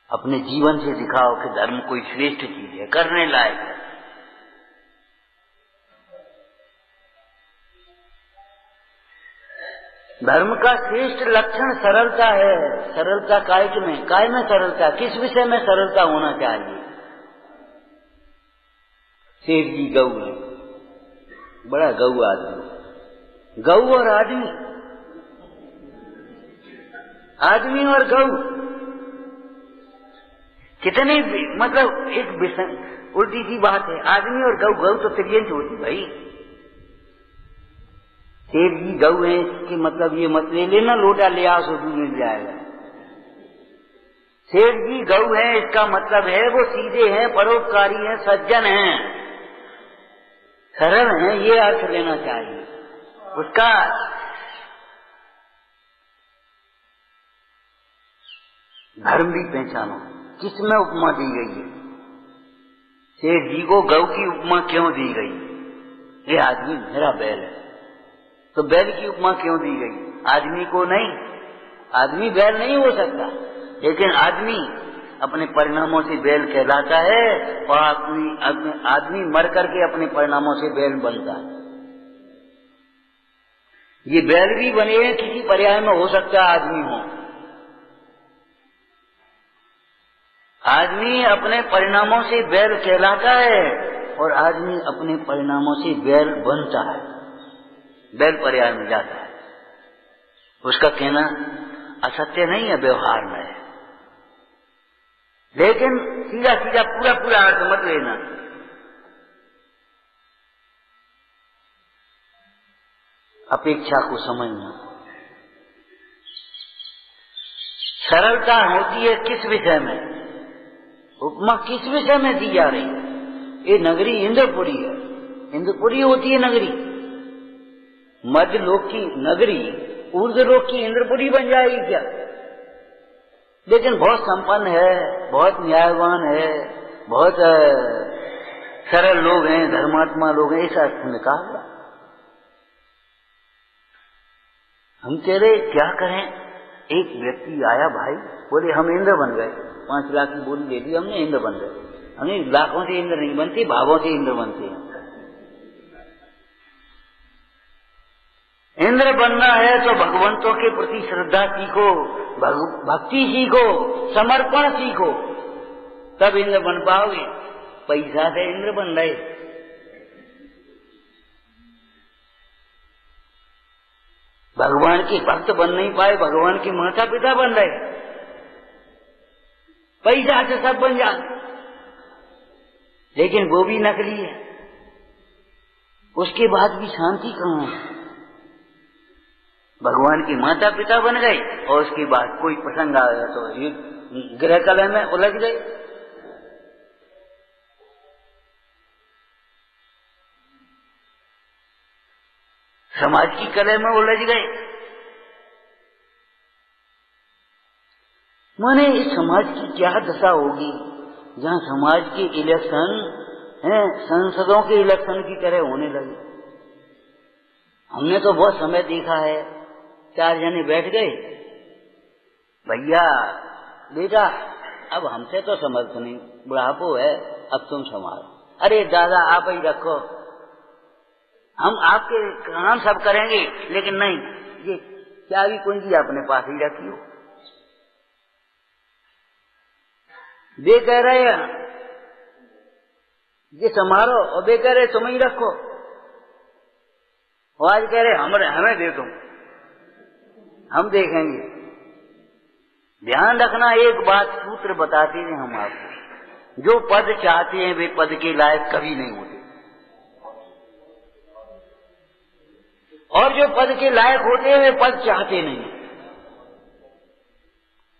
अपने जीवन से दिखाओ कि धर्म कोई श्रेष्ठ चीज है, करने लायक है। धर्म का श्रेष्ठ लक्षण सरलता है। सरलता काय में सरलता, किस विषय में सरलता होना चाहिए? सेठ जी गऊ है, बड़ा गऊ आदमी, गऊ और आदमी, आदमी और गऊ कितने मतलब एक उल्टी सी बात है। आदमी और गऊ, गऊ तो त्रियंच होती भाई। सेठ जी गऊ है, इसके मतलब ये मत ले लेना लोटा ले आओ तो मिल जाएगा। सेठ जी गऊ है, इसका मतलब है वो सीधे हैं, परोपकारी हैं, सज्जन हैं, सरल हैं, ये अर्थ लेना चाहिए उसका। धर्म भी पहचानो, किसमें उपमा दी गई है? सेठ जी को गऊ की उपमा क्यों दी गई? ये आदमी मेरा बैल है, तो बैल की उपमा क्यों दी गई? आदमी को नहीं, आदमी बैल नहीं हो सकता, लेकिन आदमी अपने परिणामों से बैल कहलाता है, और आदमी मर करके अपने परिणामों से बैल बनता है। ये बैल भी बने हैं, किसी पर्याय में हो सकता है आदमी हो। आदमी अपने परिणामों से बैल कहलाता है, और आदमी अपने परिणामों से बैल बनता है, बैल पर्याय में जाता है। उसका कहना असत्य नहीं है, व्यवहार में है, लेकिन सीधा सीधा पूरा पूरा अर्थ मत लेना। अपेक्षा को समझना। सरलता होती है किस विषय में? उपमा किस विषय में दी जा रही है? ये नगरी इंद्रपुरी है, इंद्रपुरी होती है नगरी। मध्य लोक की नगरी ऊर्ध्व लोक की इंद्रपुरी बन जाएगी क्या? लेकिन बहुत संपन्न है, बहुत न्यायवान है, बहुत सरल लोग हैं, धर्मात्मा लोग हैं, ऐसा अर्थ में कहा। हम कह रहे क्या करें? एक व्यक्ति आया भाई, बोले हम इंद्र बन गए, 5 लाख की बोली दे दी हमने, इंद्र बन गए। हमें लाखों से इंद्र नहीं बनते, भावों से इंद्र बनते हैं। इंद्र बनना है तो भगवंतों के प्रति श्रद्धा सीखो, भक्ति सीखो, समर्पण सीखो, तब इंद्र बन पाओगे। पैसा से इंद्र बन रहे, भगवान के भक्त बन नहीं पाए, भगवान के माता पिता बन रहे, पैसा से सब बन जाते, लेकिन वो भी नकली है। उसके बाद भी शांति कहाँ है? भगवान के माता पिता बन गए और उसके बाद कोई प्रसंग आ गया तो ये ग्रह कलह में उलझ गए। समाज की कलह में उलझ गए। माने इस समाज की क्या दशा होगी जहां समाज के इलेक्शन हैं संसदों के इलेक्शन की तरह होने लगे। हमने तो बहुत समय देखा है, 4 जने बैठ गए, भैया बेटा अब हमसे तो समर्थ नहीं, बुढ़ापो है, अब तुम संभालो। अरे दादा आप ही रखो, हम आपके काम सब करेंगे, लेकिन नहीं, ये चाबी कुंजी अपने पास ही रखियो। वे कह रहे हैं ये संभालो, और वे कह रहे तुम ही रखो, और आज कह रहे हमें दे दो, हम देखेंगे। ध्यान रखना, एक बात सूत्र बताते हैं हम आपको, जो पद चाहते हैं वे पद के लायक कभी नहीं होते, और जो पद के लायक होते हैं वे पद चाहते नहीं।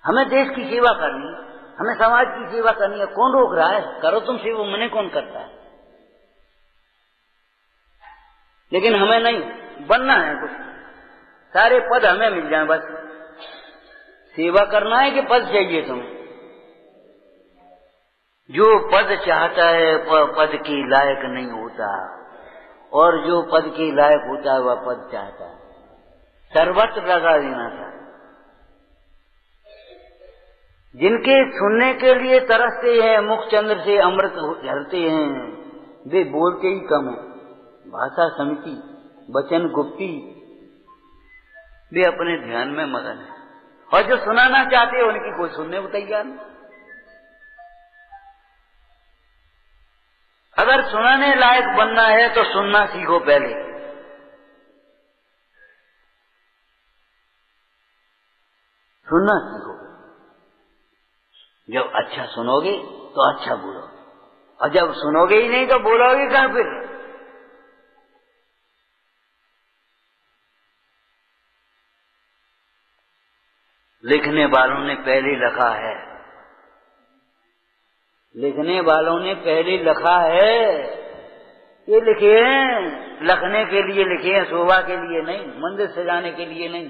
हमें देश की सेवा करनी, हमें समाज की सेवा करनी है, कौन रोक रहा है? करो तुम सेवा, मैंने कौन करता है? लेकिन हमें नहीं बनना है कुछ, सारे पद हमें मिल जाएं, बस सेवा करना है कि पद चाहिए तुम्हें? जो पद चाहता है पद के लायक नहीं होता, और जो पद के लायक होता है वह पद चाहता है। सर्वत्र लगा देना था। जिनके सुनने के लिए तरसते हैं, मुखचंद्र से अमृत झरते हैं, वे बोलते ही कम है, भाषा समिति वचन गुप्ती, वे अपने ध्यान में मगन है, और जो सुनाना चाहते हैं उनकी कोई सुनने को तैयार नहीं। अगर सुनाने लायक बनना है तो सुनना सीखो पहले। सुनना सीखो, जब अच्छा सुनोगे तो अच्छा बोलोगे, और जब सुनोगे ही नहीं तो बोलोगे कहां फिर? लिखने वालों ने पहले लिखा है, लिखने वालों ने पहले लिखा है, ये लिखे हैं लिखने के लिए लिखे हैं, शोभा के लिए नहीं, मंदिर सजाने के लिए नहीं,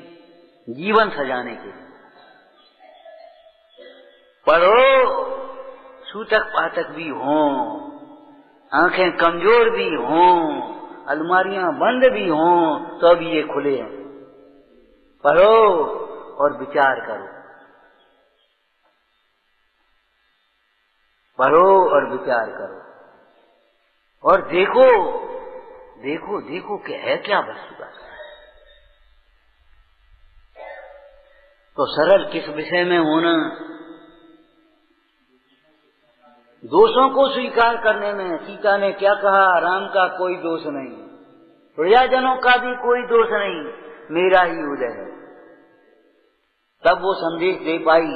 जीवन सजाने के लिए। पढ़ो, सूतक पाठक भी हों, आंखें कमजोर भी हों, अलमारियां बंद भी हों, तो भी ये खुले हैं। पढ़ो और विचार करो, पढ़ो और विचार करो, और देखो देखो देखो कि है क्या वस्तु का। तो सरल किस विषय में होना? दोषों को स्वीकार करने में। सीता ने क्या कहा? राम का कोई दोष नहीं, प्रजाजनों का भी कोई दोष नहीं, मेरा ही उदय है। तब वो संदेश दे पाई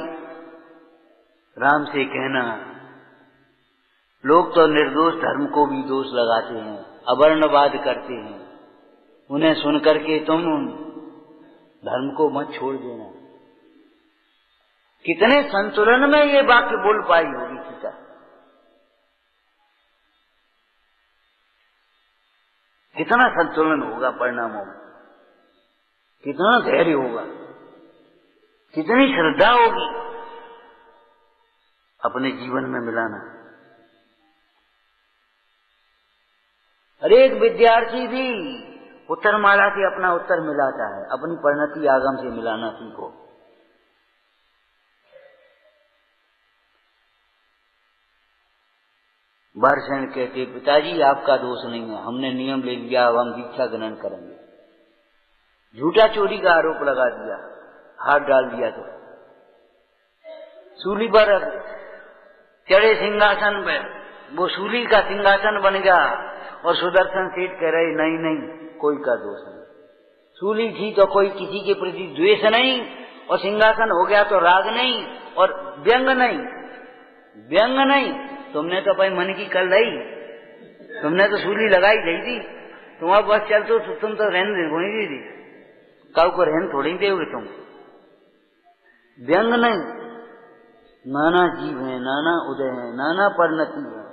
राम से कहना, लोग तो निर्दोष धर्म को भी दोष लगाते हैं, अवर्णवाद करते हैं, उन्हें सुनकर के तुम धर्म को मत छोड़ देना। कितने संतुलन में ये वाक्य बोल पाई होगी सीता, कितना संतुलन होगा परिणामों में, कितना धैर्य होगा, कितनी श्रद्धा होगी अपने जीवन में मिलाना। हर एक विद्यार्थी भी उत्तरमाला से अपना उत्तर मिलाता है, अपनी परिणति आगम से मिलाना सीखो। बारसैन कहते, पिताजी आपका दोष नहीं है, हमने नियम ले लिया, अब हम दीक्षा ग्रहण करेंगे। झूठा चोरी का आरोप लगा दिया, हाथ डाल दिया, तो सूली पर चढ़े सिंहासन पर, वो सूली का सिंहासन बन गया, और सुदर्शन सेठ कह रहे नहीं नहीं कोई का दोष नहीं, सूली थी तो कोई किसी के प्रति द्वेष नहीं, और सिंहासन हो गया तो राग नहीं और व्यंग नहीं, व्यंग नहीं। तुमने तो भाई मन की कर ली, तुमने तो सूली लगाई गई थी, तुम्हारे बस चलते तो तुम तो रहन दे थी, काऊ को रहन थोड़ी दोगे तुम। व्यंग नहीं, नाना जीव है, नाना उदय है, नाना परिणति है।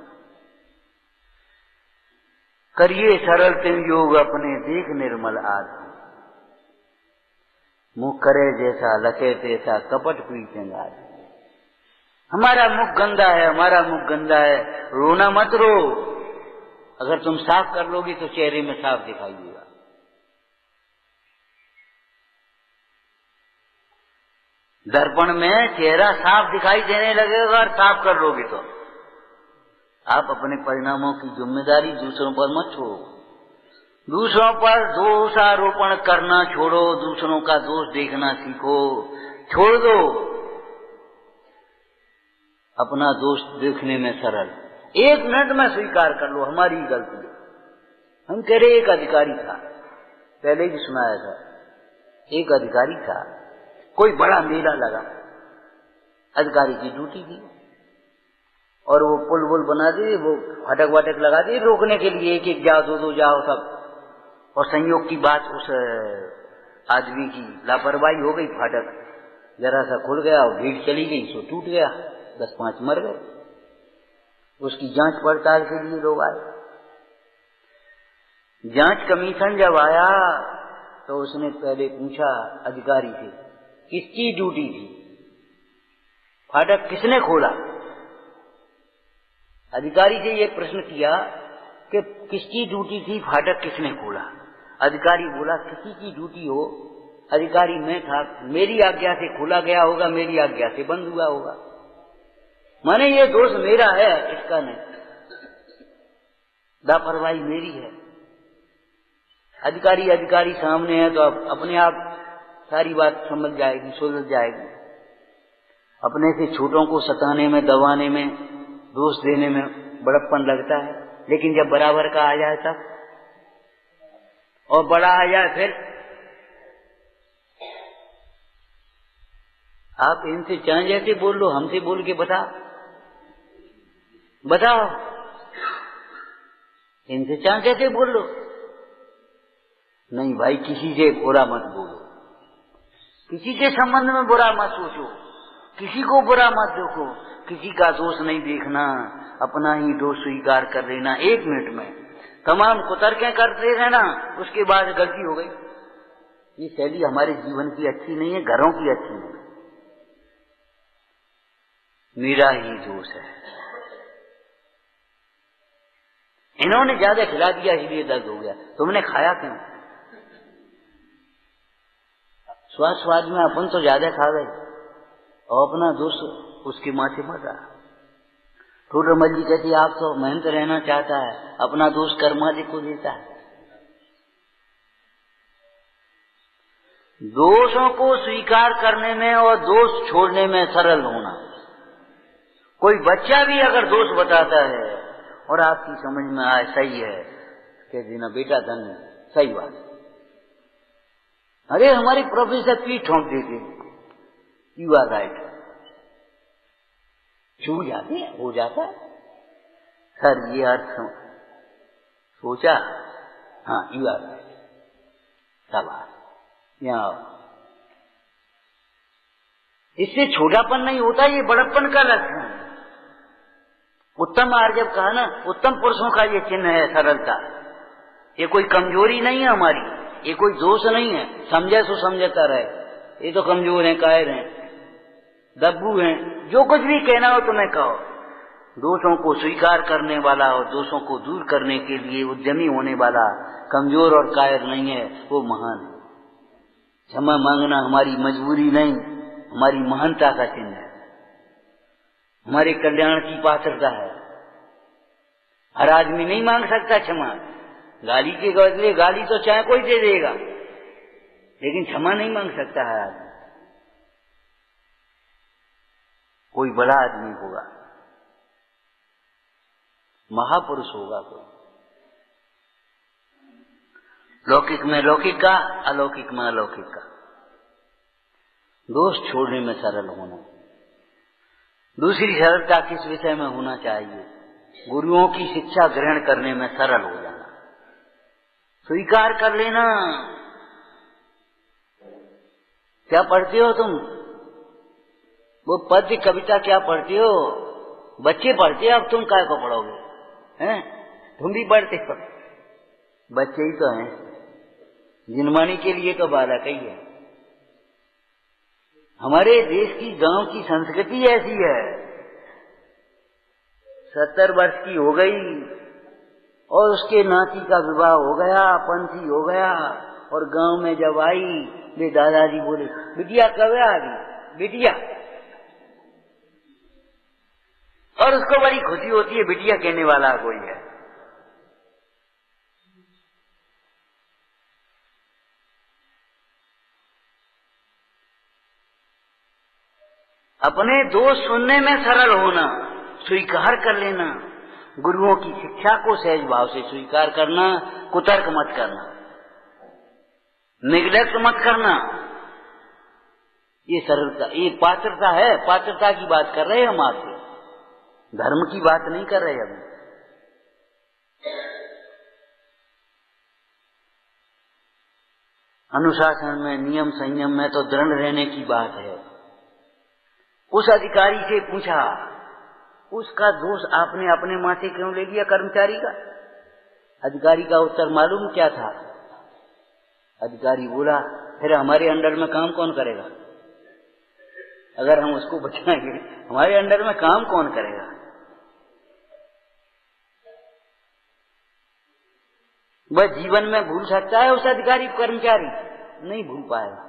करिए सरल तुम योग अपने, देख निर्मल आदि, मुख करे जैसा लखे तैसा, कपट प्रीतंगार। हमारा मुख गंदा है, हमारा मुख गंदा है, रोना मत रो, अगर तुम साफ कर लोगी तो चेहरे में साफ दिखाई देगा। दर्पण में चेहरा साफ दिखाई देने लगेगा, और साफ कर लोगे तो। आप अपने परिणामों की जिम्मेदारी दूसरों पर मत छोड़ो, दूसरों पर दोषारोपण करना छोड़ो, दूसरों का दोष देखना सीखो, छोड़ दो अपना दोष देखने में सरल। 1 मिनट में स्वीकार कर लो हमारी गलती है। हम कह रहे एक अधिकारी था, पहले ही सुनाया था, एक अधिकारी था, कोई बड़ा मेला लगा, अधिकारी की ड्यूटी थी। और वो पुल वुल बना दिए, वो फाटक वाटक लगा दिए रोकने के लिए, एक एक जाओ, दो दो जाओ सब। और संयोग की बात उस आदमी की लापरवाही हो गई, फाटक जरा सा खुल गया और भीड़ चली गई, सो टूट गया, 10-5 मर गए। उसकी जांच पड़ताल के लिए लोग आए। जांच कमीशन जब आया तो उसने पहले पूछा अधिकारी से, किसकी ड्यूटी थी, फाटक किसने खोला? अधिकारी से ये प्रश्न किया कि किसकी ड्यूटी थी, फाटक किसने खोला? अधिकारी बोला किसी की ड्यूटी हो, अधिकारी मैं था, मेरी आज्ञा से खोला गया होगा, मेरी आज्ञा से बंद हुआ होगा, माने ये दोष मेरा है, इसका नहीं, लापरवाही मेरी है। अधिकारी सामने है तो अपने आप सारी बात समझ जाएगी, सुलझ जाएगी। अपने से छोटों को सताने में, दबाने में, दोष देने में बड़प्पन लगता है, लेकिन जब बराबर का आ जाए तब, और बड़ा आ जाए फिर आप इनसे चाहे जैसे बोल लो, हमसे बोल के बताओ, इनसे चाहे जैसे बोल लो। नहीं भाई, किसी से बुरा मत बोलो, किसी के संबंध में बुरा मत सोचो, किसी को बुरा मत देखो, किसी का दोष नहीं देखना, अपना ही दोष स्वीकार कर लेना। 1 मिनट में तमाम कुतर्कें करते रहना, उसके बाद गलती हो गई। ये शैली हमारे जीवन की अच्छी नहीं है, घरों की अच्छी नहीं। मेरा ही दोष है, इन्होंने ज्यादा खिला दिया इसलिए दर्द हो गया, तुमने खाया क्यों? स्वाद में अपन तो ज्यादा खा गए और अपना दोष उसके माथे मरा। ठोडरमल जी कहती आप तो मेहनत रहना चाहता है, अपना दोष कर्माधिक को देता है। दोषों को स्वीकार करने में और दोष छोड़ने में सरल होना। कोई बच्चा भी अगर दोष बताता है और आपकी समझ में आए सही है, कह देना बेटा धन्य, सही बात। अरे हमारे प्रोफेसर पीठ ठोंक देते, यू आर राइट, छू जाते हैं, हो जाता है सर, ये अर्थ सोचा, हाँ यू आर राइट, शाबाश, यहाँ इससे छोटापन नहीं होता, ये बड़प्पन का लक्षण है। उत्तम आर्जव कहा ना, उत्तम पुरुषों का ये चिन्ह है सरलता। ये कोई कमजोरी नहीं है हमारी, ये कोई दोष नहीं है, समझे सो समझता रहे, ये तो कमजोर हैं, कायर हैं, दब्बू हैं, जो कुछ भी कहना हो तुम्हें कहो। दोषों को स्वीकार करने वाला और दोषों को दूर करने के लिए उद्यमी होने वाला कमजोर और कायर नहीं है, वो महान है। क्षमा मांगना हमारी मजबूरी नहीं, हमारी महानता का चिन्ह है, हमारे कल्याण की पात्रता है। हर आदमी नहीं मांग सकता क्षमा, गाली के बदले गाली तो चाहे कोई दे देगा, लेकिन क्षमा नहीं मांग सकता है आदमी। कोई बड़ा आदमी होगा, महापुरुष होगा कोई, लौकिक में लौकिक का, अलौकिक में अलौकिक का। दोष छोड़ने में सरल होना। दूसरी सरलता किस विषय में होना चाहिए? गुरुओं की शिक्षा ग्रहण करने में सरल हो जाना, स्वीकार कर लेना। क्या पढ़ते हो तुम? वो पद्य कविता क्या पढ़ते हो? बच्चे पढ़ते हो, अब तुम काय को पढ़ोगे? हैं? तुम भी पढ़ते हो, बच्चे ही तो हैं, जिनमानी के लिए तो बालक ही है। हमारे देश की गांव की संस्कृति ऐसी है, 70 वर्ष की हो गई और उसके नाती का विवाह हो गया, पंथी हो गया, और गांव में जब आई वे दादाजी बोले बिटिया कब आ गई बिटिया, और उसको बड़ी खुशी होती है बिटिया कहने वाला कोई है। अपने दोष सुनने में सरल होना, स्वीकार कर लेना, गुरुओं की शिक्षा को सहज भाव से स्वीकार करना, कुतर्क मत करना, निग्लेक्ट मत करना। ये सरलता, ये पात्रता है, पात्रता की बात कर रहे हैं हम आपसे, धर्म की बात नहीं कर रहे अभी। अनुशासन में, नियम संयम में तो दृढ़ रहने की बात है। उस अधिकारी से पूछा, उसका दोष आपने अपने माथे क्यों ले लिया कर्मचारी का? अधिकारी का उत्तर मालूम क्या था? अधिकारी बोला, फिर हमारे अंडर में काम कौन करेगा? अगर हम उसको बचाएंगे, हमारे अंडर में काम कौन करेगा? वह जीवन में भूल सकता है उस अधिकारी कर्मचारी? नहीं भूल पाएगा।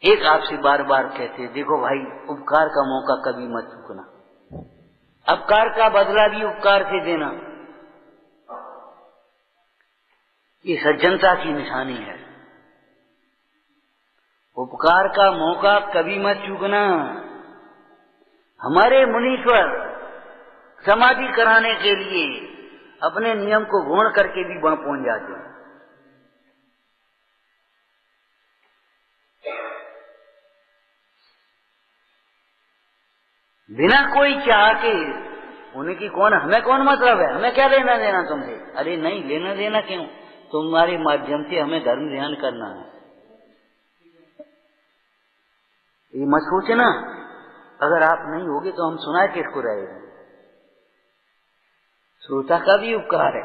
एक आपसे बार बार कहते, देखो भाई, उपकार का मौका कभी मत चूकना, अपकार का बदला भी उपकार से देना, ये सज्जनता की निशानी है। उपकार का मौका कभी मत चूकना। हमारे मुनीश्वर समाधि कराने के लिए अपने नियम को गौण करके भी वहां पहुंच जाते हैं। बिना कोई चाह के, उनकी कौन, हमें कौन मतलब है, हमें क्या लेना देना तुमसे? अरे नहीं, लेना देना क्यों? तुम्हारे माध्यम से हमें धर्म ध्यान करना है। ये मत सोचना, अगर आप नहीं होगे तो हम सुनाए किसको रहेगा? श्रोता का भी उपकार है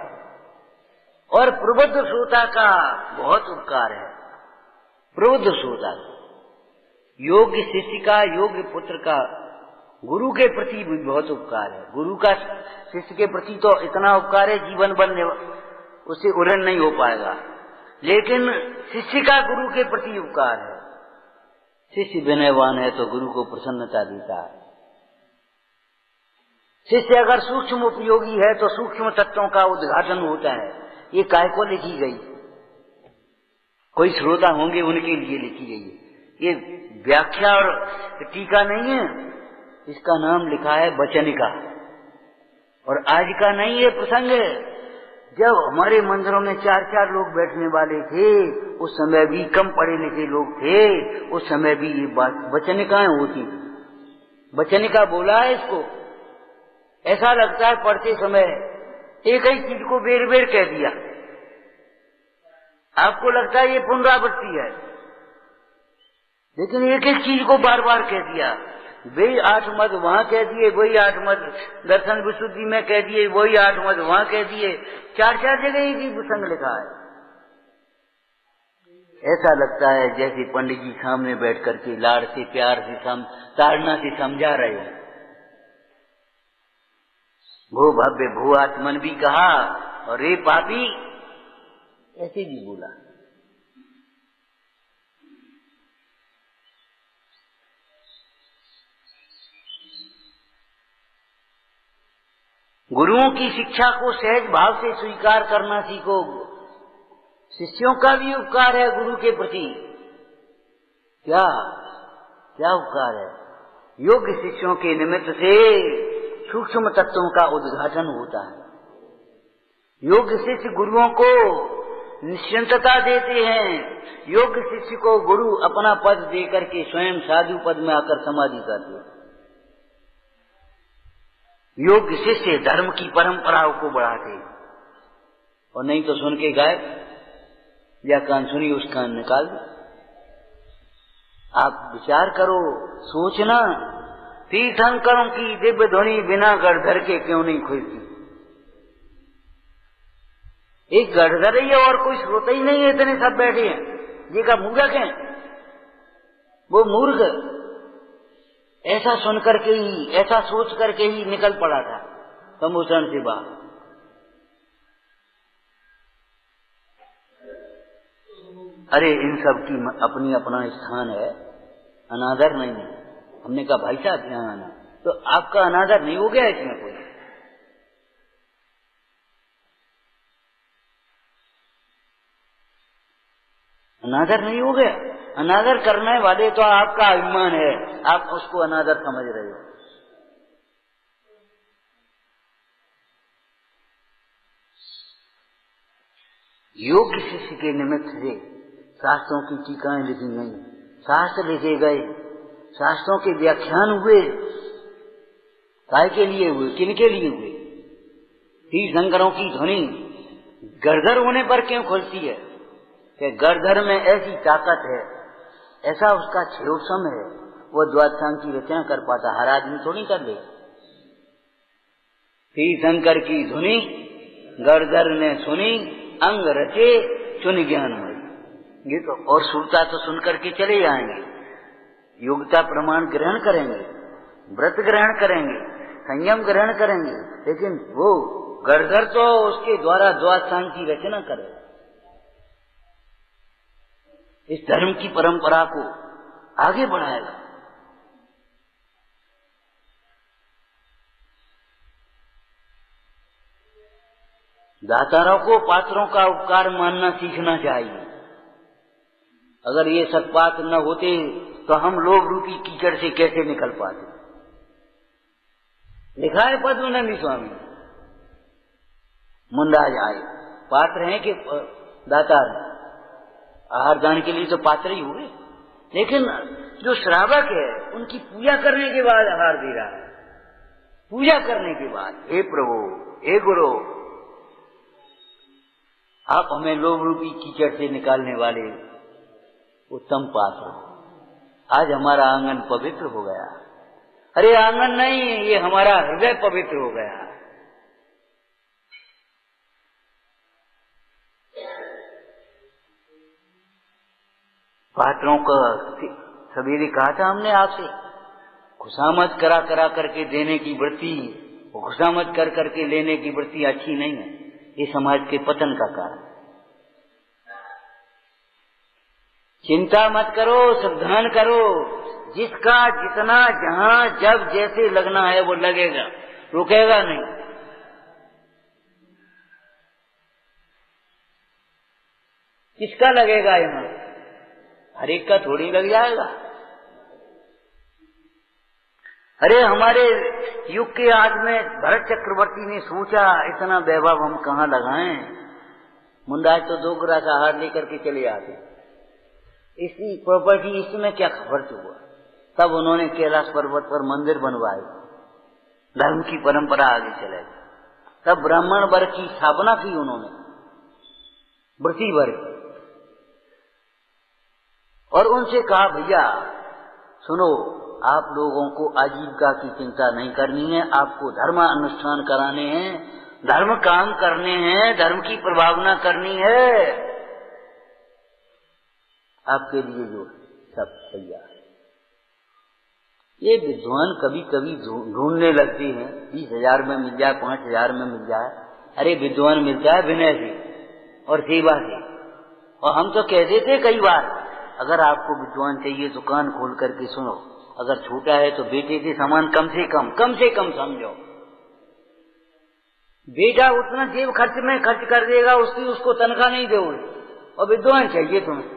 और प्रबुद्ध श्रोता का बहुत उपकार है। प्रबुद्ध श्रोता, योग्य शिष्य का, योग्य पुत्र का गुरु के प्रति भी बहुत उपकार है। गुरु का शिष्य के प्रति तो इतना उपकार है, जीवन बनने उससे उड़न नहीं हो पाएगा। लेकिन शिष्य का गुरु के प्रति उपकार है। शिष्य विनयवान है तो गुरु को प्रसन्नता देता है। शिष्य अगर सूक्ष्म उपयोगी है तो सूक्ष्म तत्वों का उद्घाटन होता है। ये काय को लिखी गई? कोई श्रोता होंगे उनके लिए लिखी गई है। ये व्याख्या और टीका नहीं है, इसका नाम लिखा है वचनिका। और आज का नहीं ये प्रसंग है, जब हमारे मंदिरों में 4-4 लोग बैठने वाले थे, उस समय भी कम पढ़े लिखे लोग थे, उस समय भी ये बात वचनिकाएं होती। वचनिका बोला है इसको। ऐसा लगता है पढ़ते समय एक ही चीज को बेर बेर कह दिया, आपको लगता है ये पुनरावृत्ति है, लेकिन एक एक चीज को बार बार कह दिया। वही 8 मद वहां कह दिए, वही 8 मद दर्शन विशुद्धि में कह दिए, वही 8 मद वहां कह दिए। 4-4 जगह एक ही प्रसंग लिखा है। ऐसा लगता है जैसे पंडित जी सामने बैठ करके लाड़ से, प्यार से, ताड़ना से समझा रहे हैं। भो भव्य भू आत्मन भी कहा और रे पापी ऐसे भी बोला। गुरुओं की शिक्षा को सहज भाव से स्वीकार करना सीखो। शिष्यों का भी उपकार है गुरु के प्रति। क्या क्या उपकार है? योग्य शिष्यों के निमित्त से सूक्ष्म तत्वों का उद्घाटन होता है। योग्य शिष्य गुरुओं को निश्चिंतता देते हैं। योग्य शिष्य को गुरु अपना पद देकर के स्वयं साधु पद में आकर समाधि करते हैं। योग्य शिष्य धर्म की परंपराओं को बढ़ाते, और नहीं तो सुन के गायब, या कान सुनी उस कान निकाल दो। आप विचार करो, सोचना, तीर्थंकरों की दिव्य ध्वनि बिना गढ़धर के क्यों नहीं खुलती? एक गढ़धर ही है और कोई श्रोता ही नहीं है, इतने सब बैठे हैं। ये का मूर्ख है, वो मूर्ख ऐसा सुन करके ही, ऐसा सोच करके ही निकल पड़ा था सम्मोचन से बाहर। अरे इन सब की अपनी अपना स्थान है, अनादर नहीं है। हमने कहा भाई साहब यहाँ आना, तो आपका अनादर नहीं हो गया इसमें कोई? अनादर नहीं हो गया? अनादर करने वाले तो आपका अभिमान है, आप उसको अनादर समझ रहे हो। योग्य शिष्य के निमित्त से शास्त्रों की टीकाएं लिखी गई, शास्त्र लिखे गए, शास्त्रों के व्याख्यान हुए। काय के लिए हुए, किनके लिए हुए? तीर्थंकरों की ध्वनि गर्दर होने पर क्यों खुलती है? कि गर्दर में ऐसी ताकत है, ऐसा उसका क्षयोक्षम है, वो द्वादशांग की रचना कर पाता, हर आदमी थोड़ी कर ले। तीर्थंकर की धुनी गर्दर ने सुनी, अंग रचे चुन ज्ञानमय। ये तो और सुरता तो सुन करके चले जाएंगे, योग्यता प्रमाण ग्रहण करेंगे, व्रत ग्रहण करेंगे, संयम ग्रहण करेंगे, लेकिन वो गर्दर तो उसके द्वारा द्वादशांग की रचना करे। इस धर्म की परंपरा को आगे बढ़ाएगा। दातारों को पात्रों का उपकार मानना सीखना चाहिए। अगर ये सत्पात्र न होते तो हम लोभ रूपी कीचड़ से कैसे निकल पाते? लिखा है पद्मनंदी स्वामी, मुंडाज आए, पात्र हैं कि दातार हैं? आहार दान के लिए तो पात्र ही हुए, लेकिन जो श्रावक है उनकी पूजा करने के बाद आहार दे रहा है। पूजा करने के बाद, हे प्रभु, हे गुरु, आप हमें लोभ रूपी कीचड़ से निकालने वाले उत्तम पात्र हो। आज हमारा आंगन पवित्र हो गया। अरे आंगन नहीं, ये हमारा हृदय पवित्र हो गया। पात्रों का सवेरे कहा था हमने आपसे, खुशामद करा करके देने की वृत्ति, खुशामद कर करके लेने की वृत्ति अच्छी नहीं है। ये समाज के पतन का कारण। चिंता मत करो, सावधान करो, जिसका जितना जहां जब जैसे लगना है वो लगेगा, रुकेगा नहीं। किसका लगेगा? यहाँ हर एक का थोड़ी लग जाएगा। अरे हमारे युग के आज में भरत चक्रवर्ती ने सोचा, इतना वैभव हम कहाँ लगाएं? मुंडाज तो 2 ग्रास आहार लेकर के चले आते, इसी प्रॉपर्टी इसमें क्या खर्च हुआ? तब उन्होंने कैलाश पर्वत पर मंदिर बनवाए, धर्म की परंपरा आगे चलाई। तब ब्राह्मण वर्ग की स्थापना की उन्होंने, वृत्ति वर्ग, और उनसे कहा, भैया सुनो, आप लोगों को आजीविका की चिंता नहीं करनी है, आपको धर्म अनुष्ठान कराने हैं, धर्म काम करने हैं, धर्म की प्रभावना करनी है, आपके लिए जो सब तैयार। ये विद्वान कभी कभी ढूंढने लगते हैं, 20,000 में मिल जाए, 5,000 में मिल जाए। अरे विद्वान मिलता है विनय से और सेवा से। और हम तो कह देते कई बार, अगर आपको विद्वान चाहिए तो कान खोल करके सुनो, अगर छोटा है तो बेटे के समान कम से कम समझो। बेटा उतना जेब खर्च में खर्च कर देगा, उसको तनख्वाह नहीं दोगे, और विद्वान चाहिए तुम्हें।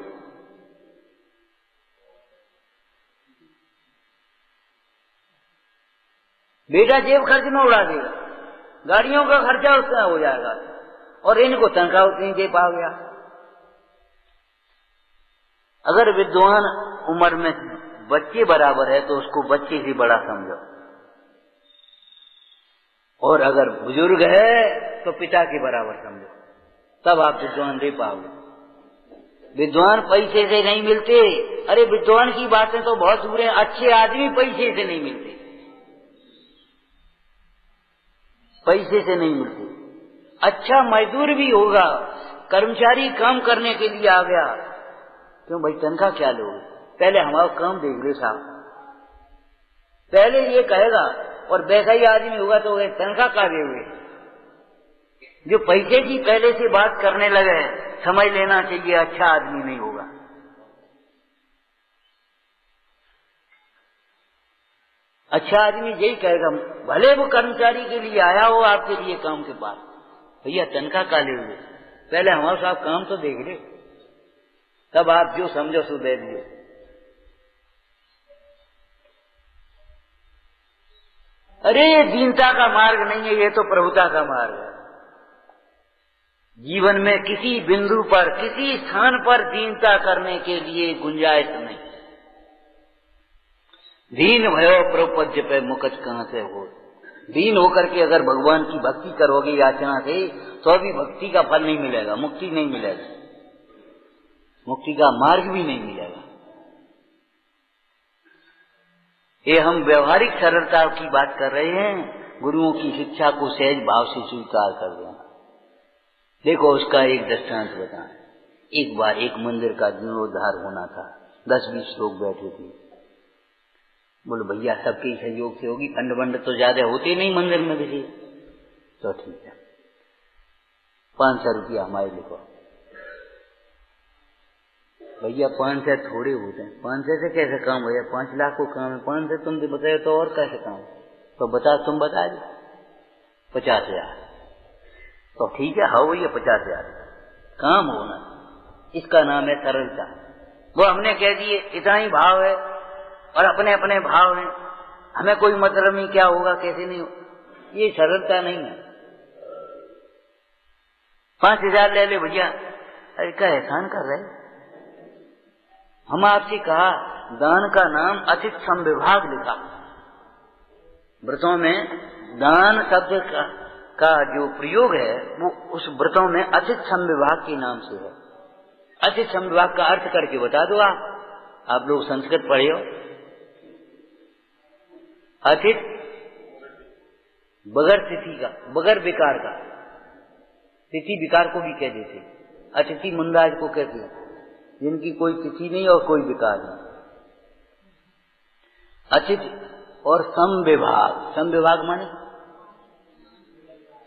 बेटा जेब खर्च में उड़ा देगा, गाड़ियों का खर्चा उतना हो जाएगा, और इनको तनख्वाह उतनी दे पाओगे। अगर विद्वान उम्र में बच्चे बराबर है तो उसको बच्चे से बड़ा समझो, और अगर बुजुर्ग है तो पिता के बराबर समझो, तब आप विद्वान दे पाओगे। विद्वान पैसे से नहीं मिलते। अरे विद्वान की बातें तो बहुत दूर हैं, अच्छे आदमी पैसे से नहीं मिलते, पैसे से नहीं मिलते। अच्छा मजदूर भी होगा, कर्मचारी काम करने के लिए आ गया, क्यों भाई तनख्वाह क्या लोगे? पहले हमारा काम देख लो साहब, पहले ये कहेगा। और वैसा ही आदमी होगा तो तनख्वाह का देंगे? जो पैसे की पहले से बात करने लगे, समझ लेना चाहिए अच्छा आदमी नहीं होगा। अच्छा आदमी यही कहेगा, भले वो कर्मचारी के लिए आया हो आपके लिए काम के पास, भैया तनख्वाह का ले हुए, पहले हमारे साहब काम तो देख ले, तब आप जो समझो सो दे दिए। अरे ये दीनता का मार्ग नहीं है, ये तो प्रभुता का मार्ग है। जीवन में किसी बिंदु पर, किसी स्थान पर दीनता करने के लिए गुंजाइश नहीं। दीन भयो प्रपंच पे मुकच कहां से हो। दीन होकर के अगर भगवान की भक्ति करोगे याचना से, तो अभी भक्ति का फल नहीं मिलेगा, मुक्ति नहीं मिलेगा, मुक्ति का मार्ग भी नहीं मिलेगा। ये हम व्यवहारिक सरलता की बात कर रहे हैं। गुरुओं की शिक्षा को सहज भाव से स्वीकार कर देना। देखो उसका एक दृष्टांत बताएं। एक बार एक मंदिर का जीर्णोद्धार होना था, 10-20 लोग बैठे थे। बोले भैया सबके सहयोग से होगी, फंड वंड तो ज्यादा होते नहीं मंदिर में किसी, तो ठीक है 500 रुपया हमारे लिखो। भैया 500 थोड़े होते हैं, 500 से कैसे काम भैया, 5 लाख को काम है, 500 तुम बताए तो और कैसे काम। तो बता, तुम बता दो 50,000। तो ठीक है, हाँ भैया 50,000 काम होना, इसका नाम है सरलता। वो हमने कह दिए इतना ही भाव है और अपने अपने भाव हैं, हमें कोई मतलब नहीं क्या होगा कैसे नहीं होगा, ये सरलता नहीं है। 5,000 ले ले भैया, अरे क्या एहसान कर रहे। हम आपसे कहा दान का नाम अतिथ संविभाग लिखा। व्रतों में दान शब्द का जो प्रयोग है वो उस व्रतों में अतिथ संविभाग के नाम से है। अतिथ संविभाग का अर्थ करके बता दो आप लोग संस्कृत पढ़े हो। अतिथ बगैर तिथि का, बगैर विकार का, तिथि विकार को भी कह देते, अतिथि मुंदाज को कहते हैं जिनकी कोई तिथि नहीं और कोई विकार नहीं। अतिथि और समविभाग, समविभाग माने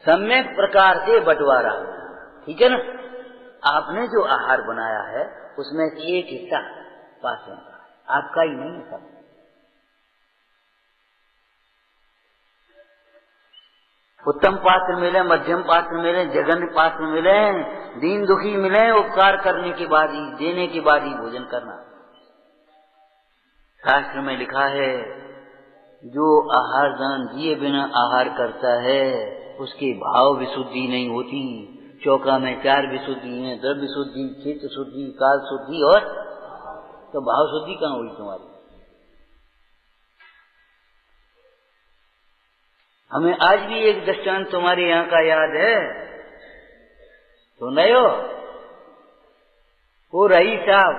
सम्यक प्रकार से बंटवारा, ठीक है ना। आपने जो आहार बनाया है उसमें एक हिस्सा पास का, आपका ही नहीं है सब। उत्तम पात्र मिले, मध्यम पात्र मिले, जघन्य पात्र मिले, दीन दुखी मिले, उपकार करने के बाद ही, देने के बाद ही भोजन करना। शास्त्र में लिखा है जो आहार दान दिए बिना आहार करता है उसकी भाव विशुद्धि नहीं होती। चौका में 4 विशुद्धि हैं, द्रव्य शुद्धि, चित्त शुद्धि, काल शुद्धि और तो भाव शुद्धि कहाँ हुई तुम्हारी। हमें आज भी एक दृष्टांत तुम्हारे यहाँ का याद है, सुन रहे हो। वो रही साहब,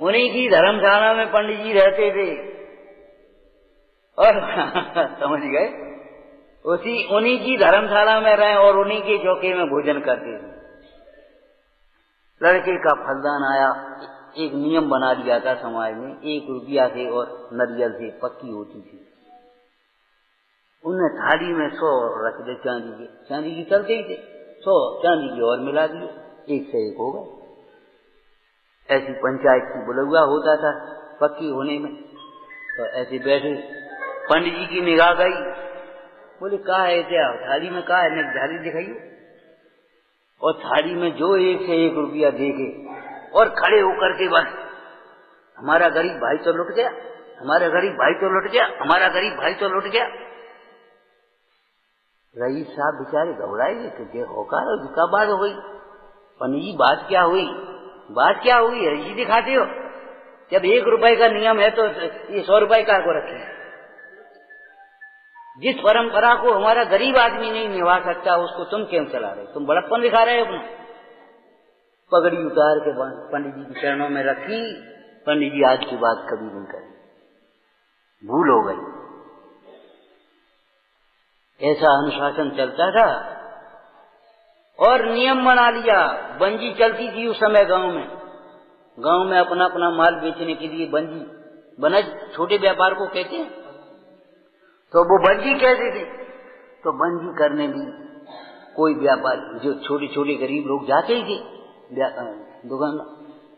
उन्हीं की धर्मशाला में पंडित जी रहते थे और समझ गए, उन्हीं की धर्मशाला में रहे और उन्हीं के चौके में भोजन करते थे। लड़के का फलदान आया, एक नियम बना दिया था समाज में, 1 रुपया से और नरियल से पक्की होती थी। उन्हें थाली में 100 रख दे चांदी की चलते ही थे, 100 चांदी की और मिला दिए, 1 से 1 हो गए। ऐसी पंचायत की बुलवा होता था पक्की होने में। तो ऐसे बैठे, पंडित जी की निगाह गई, बोले कहा है क्या थाली में, कहा है थाली दिखाइए। और थाली में जो 1 से 1 रुपया देके और खड़े होकर के बस हमारा गरीब भाई तो लुट गया, हमारा गरीब भाई तो लुट गया, हमारा गरीब भाई तो लुट गया। रईस साहब बेचारे घबराए कि होकार क्या बात हो गई। पंडित जी बात क्या हुई, बात क्या हुई है जी दिखाते हो। जब 1 रुपए का नियम है तो ये 100 रुपए का को रखे। जिस परंपरा को हमारा गरीब आदमी नहीं निभा सकता उसको तुम क्यों चला रहे, तुम बड़प्पन दिखा रहे हो अपना। पगड़ी उतार के पंडित जी के चरणों में रखी। पंडित जी आज की बात कभी नहीं करी, भूल हो गई। ऐसा अनुशासन चलता था और नियम बना लिया। बंजी चलती थी उस समय गांव में अपना अपना माल बेचने के लिए बंजी, बनज छोटे व्यापार को कहते हैं, तो वो बंजी कहते थे। तो बंजी करने भी कोई व्यापार, जो छोटे छोटे गरीब लोग जाते ही थे दुकान।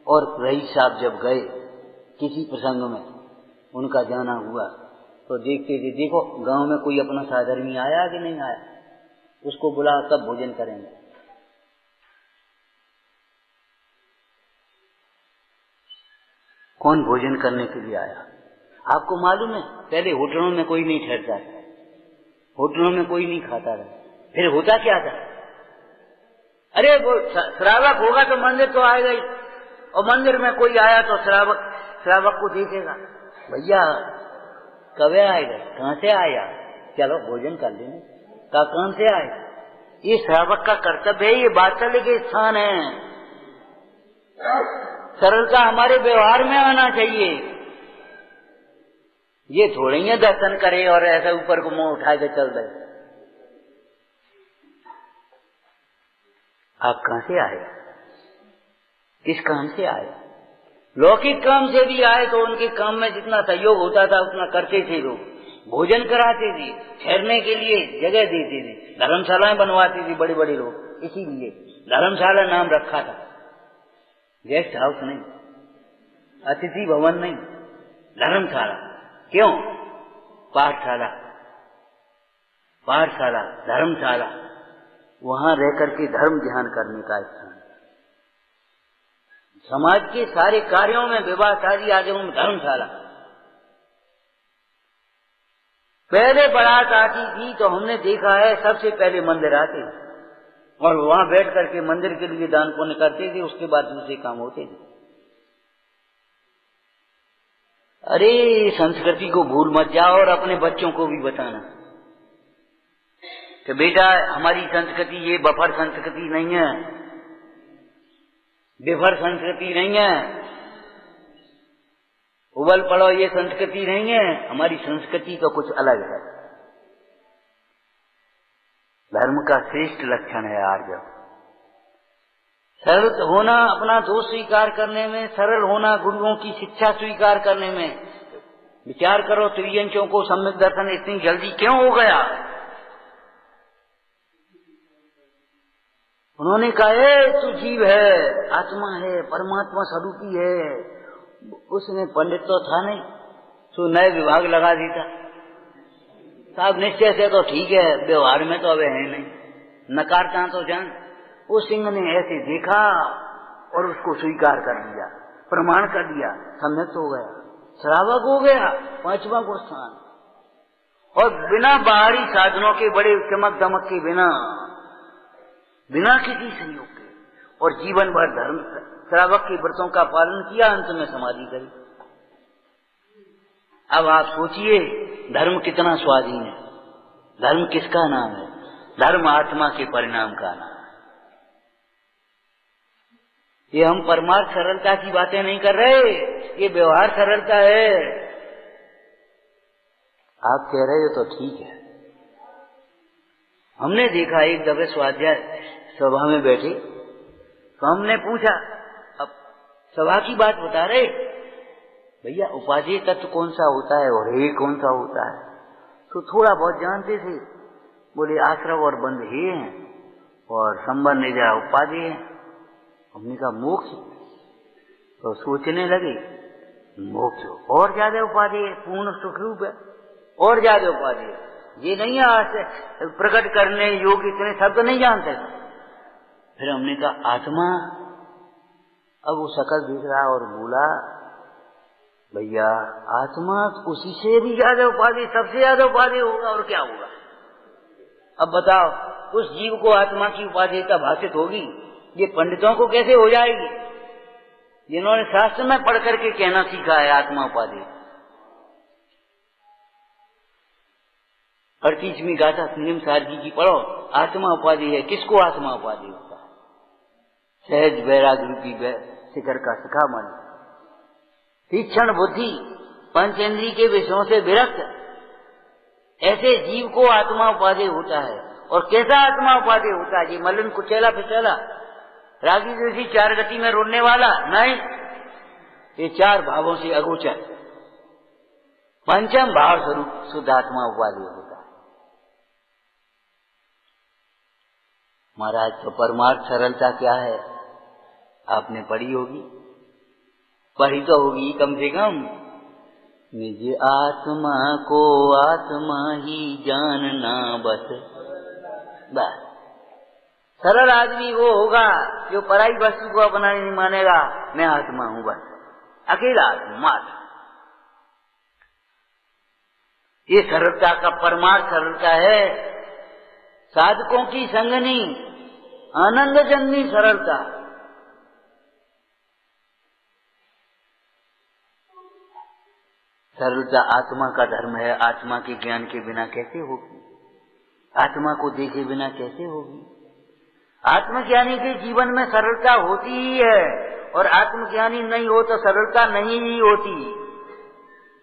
और रईस साहब जब गए किसी प्रसंग में, उनका जाना हुआ, तो देखते थे देखो गांव में कोई अपना साधर्मी आया कि नहीं आया, उसको बुला तब भोजन करेंगे। कौन भोजन करने के लिए आया आपको मालूम है। पहले होटलों में कोई नहीं ठहरता था, होटलों में कोई नहीं खाता था, फिर होता क्या था? अरे वो श्रावक होगा तो मंदिर तो आएगा ही, और मंदिर में कोई आया तो श्रावक को देखेगा, भैया कब आएगा, कहाँ से आया, चलो भोजन कर लेंगे, कहाँ से आए। ये श्रावक का कर्तव्य है, ये वात्सल्य के स्थान है। सरलता हमारे व्यवहार में आना चाहिए। ये थोड़ी ही दर्शन करे और ऐसा ऊपर को मुंह उठा के चल रहे। आप कहां से आए, किस काम से आए? लौकिक काम से भी आए तो उनके काम में जितना सहयोग होता था उतना करते थे लोग, भोजन कराते थे, ठहरने के लिए जगह देते थे, धर्मशालाएं बनवाते थे बड़े बड़े लोग, इसीलिए धर्मशाला नाम रखा था। गेस्ट हाउस नहीं, अतिथि भवन नहीं, धर्मशाला। क्यों? पाठशाला, पाठशाला, धर्मशाला, वहां रह करके धर्म ध्यान करने का स्थान। समाज के सारे कार्यों में, विवाह शादी आदियों में धर्मशाला। पहले बारात आती थी तो हमने देखा है सबसे पहले मंदिर आते और वहां बैठ करके मंदिर के लिए दान पुण्य करते थे, उसके बाद दूसरे काम होते थे। अरे संस्कृति को भूल मत जाओ और अपने बच्चों को भी बताना कि बेटा हमारी संस्कृति ये बफर संस्कृति नहीं है, बेफर संस्कृति नहीं है, उबल पड़ो ये संस्कृति नहीं है। हमारी संस्कृति तो कुछ अलग है। धर्म का श्रेष्ठ लक्षण है आर्जव। सरल होना, अपना दोष स्वीकार करने में, सरल होना, गुरुओं की शिक्षा स्वीकार करने में। विचार करो त्रियंचों को सम्यक दर्शन इतनी जल्दी क्यों हो गया? उन्होंने कहा तू जीव है, आत्मा है, परमात्मा स्वरूपी है। उसने पंडित तो था नहीं, तो नए विभाग लगा देता। साहब निश्चय से तो ठीक है, व्यवहार में तो अब है नहीं, नकारता तो जान। वो सिंह ने ऐसे देखा और उसको स्वीकार कर दिया, प्रमाण कर दिया, सम्यक हो गया, श्रावक हो गया, 5वां गुणस्थान। और बिना बाहरी साधनों के, बड़े चमक दमक के बिना किसी संयोग के, और जीवन भर धर्म श्रावक के व्रतों का पालन किया, अंत में समाधि करी। अब आप सोचिए धर्म कितना स्वाधीन है। धर्म किसका नाम है? धर्म आत्मा के परिणाम का नाम है। ये हम परमार्थ सरलता की बातें नहीं कर रहे, ये व्यवहार सरलता है। आप कह रहे हो तो ठीक है। हमने देखा एक दफे स्वाध्याय सभा में बैठे तो हमने पूछा, अब सभा की बात बता रहे, भैया उपादेय तत्व कौन सा होता है और हे कौन सा होता है? तो थोड़ा बहुत जानते थे। बोले आश्रव और बंध हे हैं और संबंध निजा उपादेय है। हमने कहा मोक्ष? तो सोचने लगे मोक्ष और ज्यादा उपादेय है, पूर्ण सुख रूप है, और ज्यादा उपादेय है। ये नहीं है प्रकट करने योग्य, इतने शब्द नहीं जानते। फिर हमने कहा आत्मा? अब वो शकल दिख रहा और बोला भैया आत्मा उसी से भी ज्यादा उपाधि, सबसे ज्यादा उपाधि होगा, और क्या होगा? अब बताओ उस जीव को आत्मा की उपाधिता भाषित होगी, ये पंडितों को कैसे हो जाएगी, जिन्होंने शास्त्र में पढ़ करके कहना सीखा है आत्मा उपाधि। 38वीं गाथा नियम सारगी की पढ़ो, आत्मा उपाधि है। किसको आत्मा उपाधि होता है? सहज वैराग्य रूपी शिखर का शिखा मन, तीक्ष्ण बुद्धि, पंचेंद्रिय के विषयों से विरक्त, ऐसे जीव को आत्मा उपाधि होता है। और कैसा आत्मा उपाधि होता है? ये मलिन कुचैला फिचैला रागी जैसी 4 गति में रोने वाला नहीं, ये 4 भावों से अगोचर पंचम भाव स्वरूप शुद्ध आत्मा उपाधि होता है। महाराज तो परमार्थ सरलता क्या है आपने पढ़ी होगी, पढ़ी तो होगी कम से कम। निज आत्मा को आत्मा ही जानना बस। सरल आदमी वो होगा जो पराई वस्तु को अपना नहीं मानेगा, मैं आत्मा हूं बस, अकेला आत्मा। ये सरलता का परमार्थ सरलता है। साधकों की संगनी, आनंद जननी सरलता। सरलता आत्मा का धर्म है। आत्मा के ज्ञान के बिना कैसे होगी? आत्मा को देखे बिना कैसे होगी? आत्मज्ञानी के जीवन में सरलता होती ही है, और आत्मज्ञानी नहीं हो तो सरलता नहीं ही होती।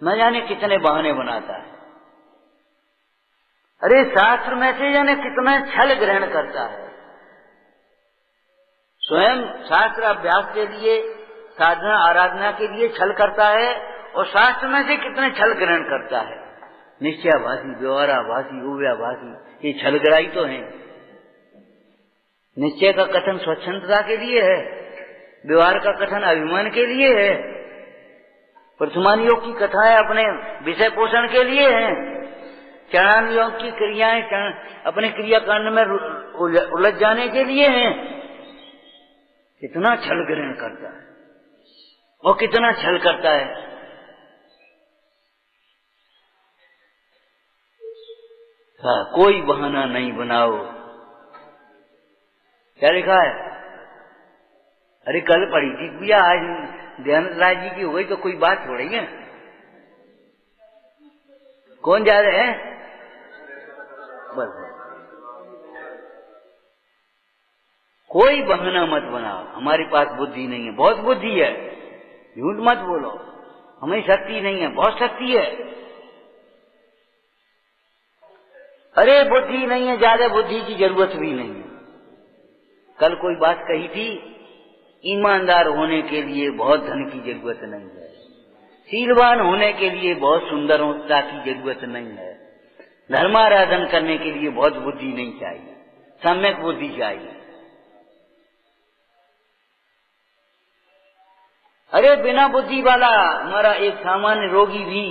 न जाने कितने बहाने बनाता है। अरे शास्त्र में से जाने कितना छल ग्रहण करता है। स्वयं शास्त्र अभ्यास के लिए, साधना आराधना के लिए छल करता है, और शास्त्र में से कितने छल ग्रहण करता है। निश्चयाभासी, व्यवहाराभासी, उव्याभासी, ये छलग्राही तो हैं। निश्चय का कथन स्वच्छंदता के लिए है, व्यवहार का कथन अभिमान के लिए है, वर्तमान योग की कथाएं अपने विषय पोषण के लिए हैं, चरणान योग की क्रियाएं अपने क्रियाकांड में उलझ जाने के लिए हैं। कितना छल ग्रहण करता है, वो कितना छल करता है। हाँ, कोई बहाना नहीं बनाओ। क्या लिखा है? अरे कल पढ़ी थी भैया, आज दयानंद राय जी की हो गई तो कोई बात हो रही है। कौन जा रहे हैं? बस कोई बहाना मत बनाओ। हमारे पास बुद्धि नहीं है, बहुत बुद्धि है, झूठ मत बोलो। हमें शक्ति नहीं है, बहुत शक्ति है। अरे बुद्धि नहीं है, ज्यादा बुद्धि की जरूरत भी नहीं है। कल कोई बात कही थी, ईमानदार होने के लिए बहुत धन की जरूरत नहीं है, शीलवान होने के लिए बहुत सुंदरता की जरूरत नहीं है, धर्माराधन करने के लिए बहुत बुद्धि नहीं चाहिए, सम्यक बुद्धि चाहिए। अरे बिना बुद्धि वाला हमारा एक सामान्य रोगी भी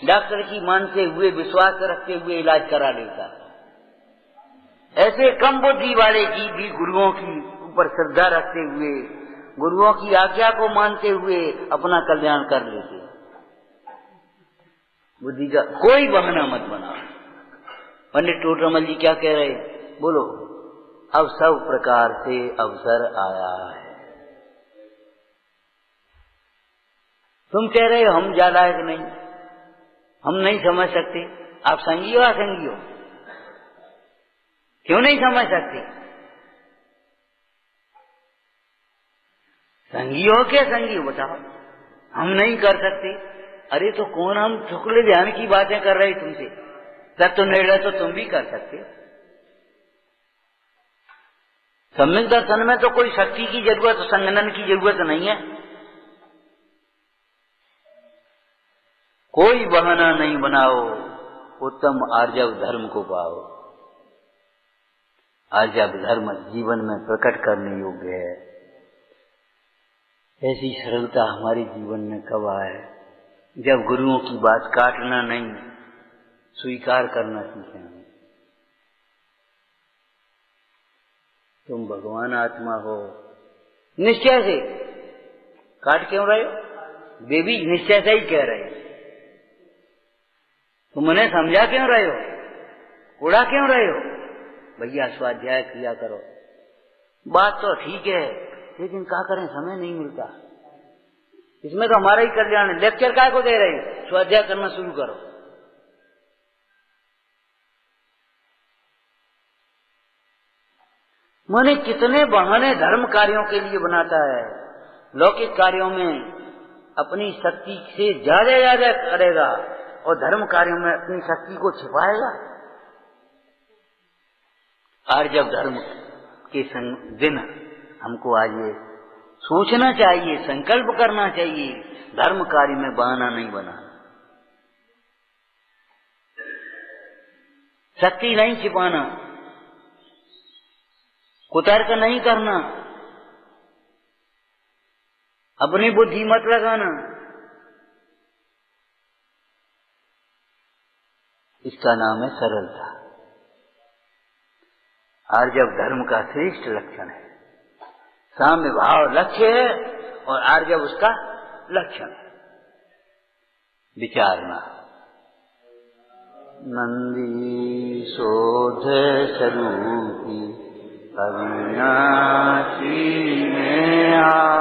डॉक्टर की मानते हुए, विश्वास रखते हुए इलाज करा लेता है। ऐसे कम बुद्धि वाले की भी गुरुओं की ऊपर श्रद्धा रखते हुए, गुरुओं की आज्ञा को मानते हुए अपना कल्याण कर लेते। बुद्धि का कोई बहाना मत बनाओ। पंडित टोटरमल जी क्या कह रहे हैं? बोलो। अब सब प्रकार से अवसर आया है। तुम कह रहे हो हम ज्यादा है कि नहीं, हम नहीं समझ सकते। आप संगी हो असंगी हो? क्यों नहीं समझ सकते? संगी हो क्या संगी हो बताओ? हम नहीं कर सकते। अरे तो कौन, हम शुक्ल ध्यान की बातें कर रहे तुमसे। तत्व निर्णय तो तुम भी कर सकते। सम्यक दर्शन में तो कोई शक्ति की जरूरत, संगठन की जरूरत नहीं है। कोई बहाना नहीं बनाओ, उत्तम आर्जव धर्म को पाओ। आर्जव धर्म जीवन में प्रकट करने योग्य है। ऐसी सरलता हमारे जीवन में कब आए? जब गुरुओं की बात काटना नहीं, स्वीकार करना सीखें। तुम भगवान आत्मा हो, निश्चय से। काट क्यों रहे हो? वे भी निश्चय से ही कह रहे हो। तुम उन्हें समझा क्यों रहे हो? उड़ा क्यों रहे हो? भैया स्वाध्याय किया करो। बात तो ठीक है, लेकिन क्या करें, समय नहीं मिलता। इसमें तो हमारा ही कल्याण है। लेक्चर काय को दे रहे हो? स्वाध्याय करना शुरू करो। मैंने कितने बहाने धर्म कार्यों के लिए बनाता है। लौकिक कार्यों में अपनी शक्ति से ज्यादा करेगा और धर्म कार्यों में अपनी शक्ति को छिपाएगा। आज जब धर्म के दिन हमको आज ये सोचना चाहिए, संकल्प करना चाहिए, धर्म कार्य में बहाना नहीं बनाना, शक्ति नहीं छिपाना, कुतर्क नहीं करना, अपनी बुद्धि मत लगाना। इसका नाम है सरलता। आर्जव धर्म का श्रेष्ठ लक्षण है। साम्य भाव लक्ष्य है और आर्जव उसका लक्षण है। विचारना। नंदी शोध स्वरूपी अविनाशी में आ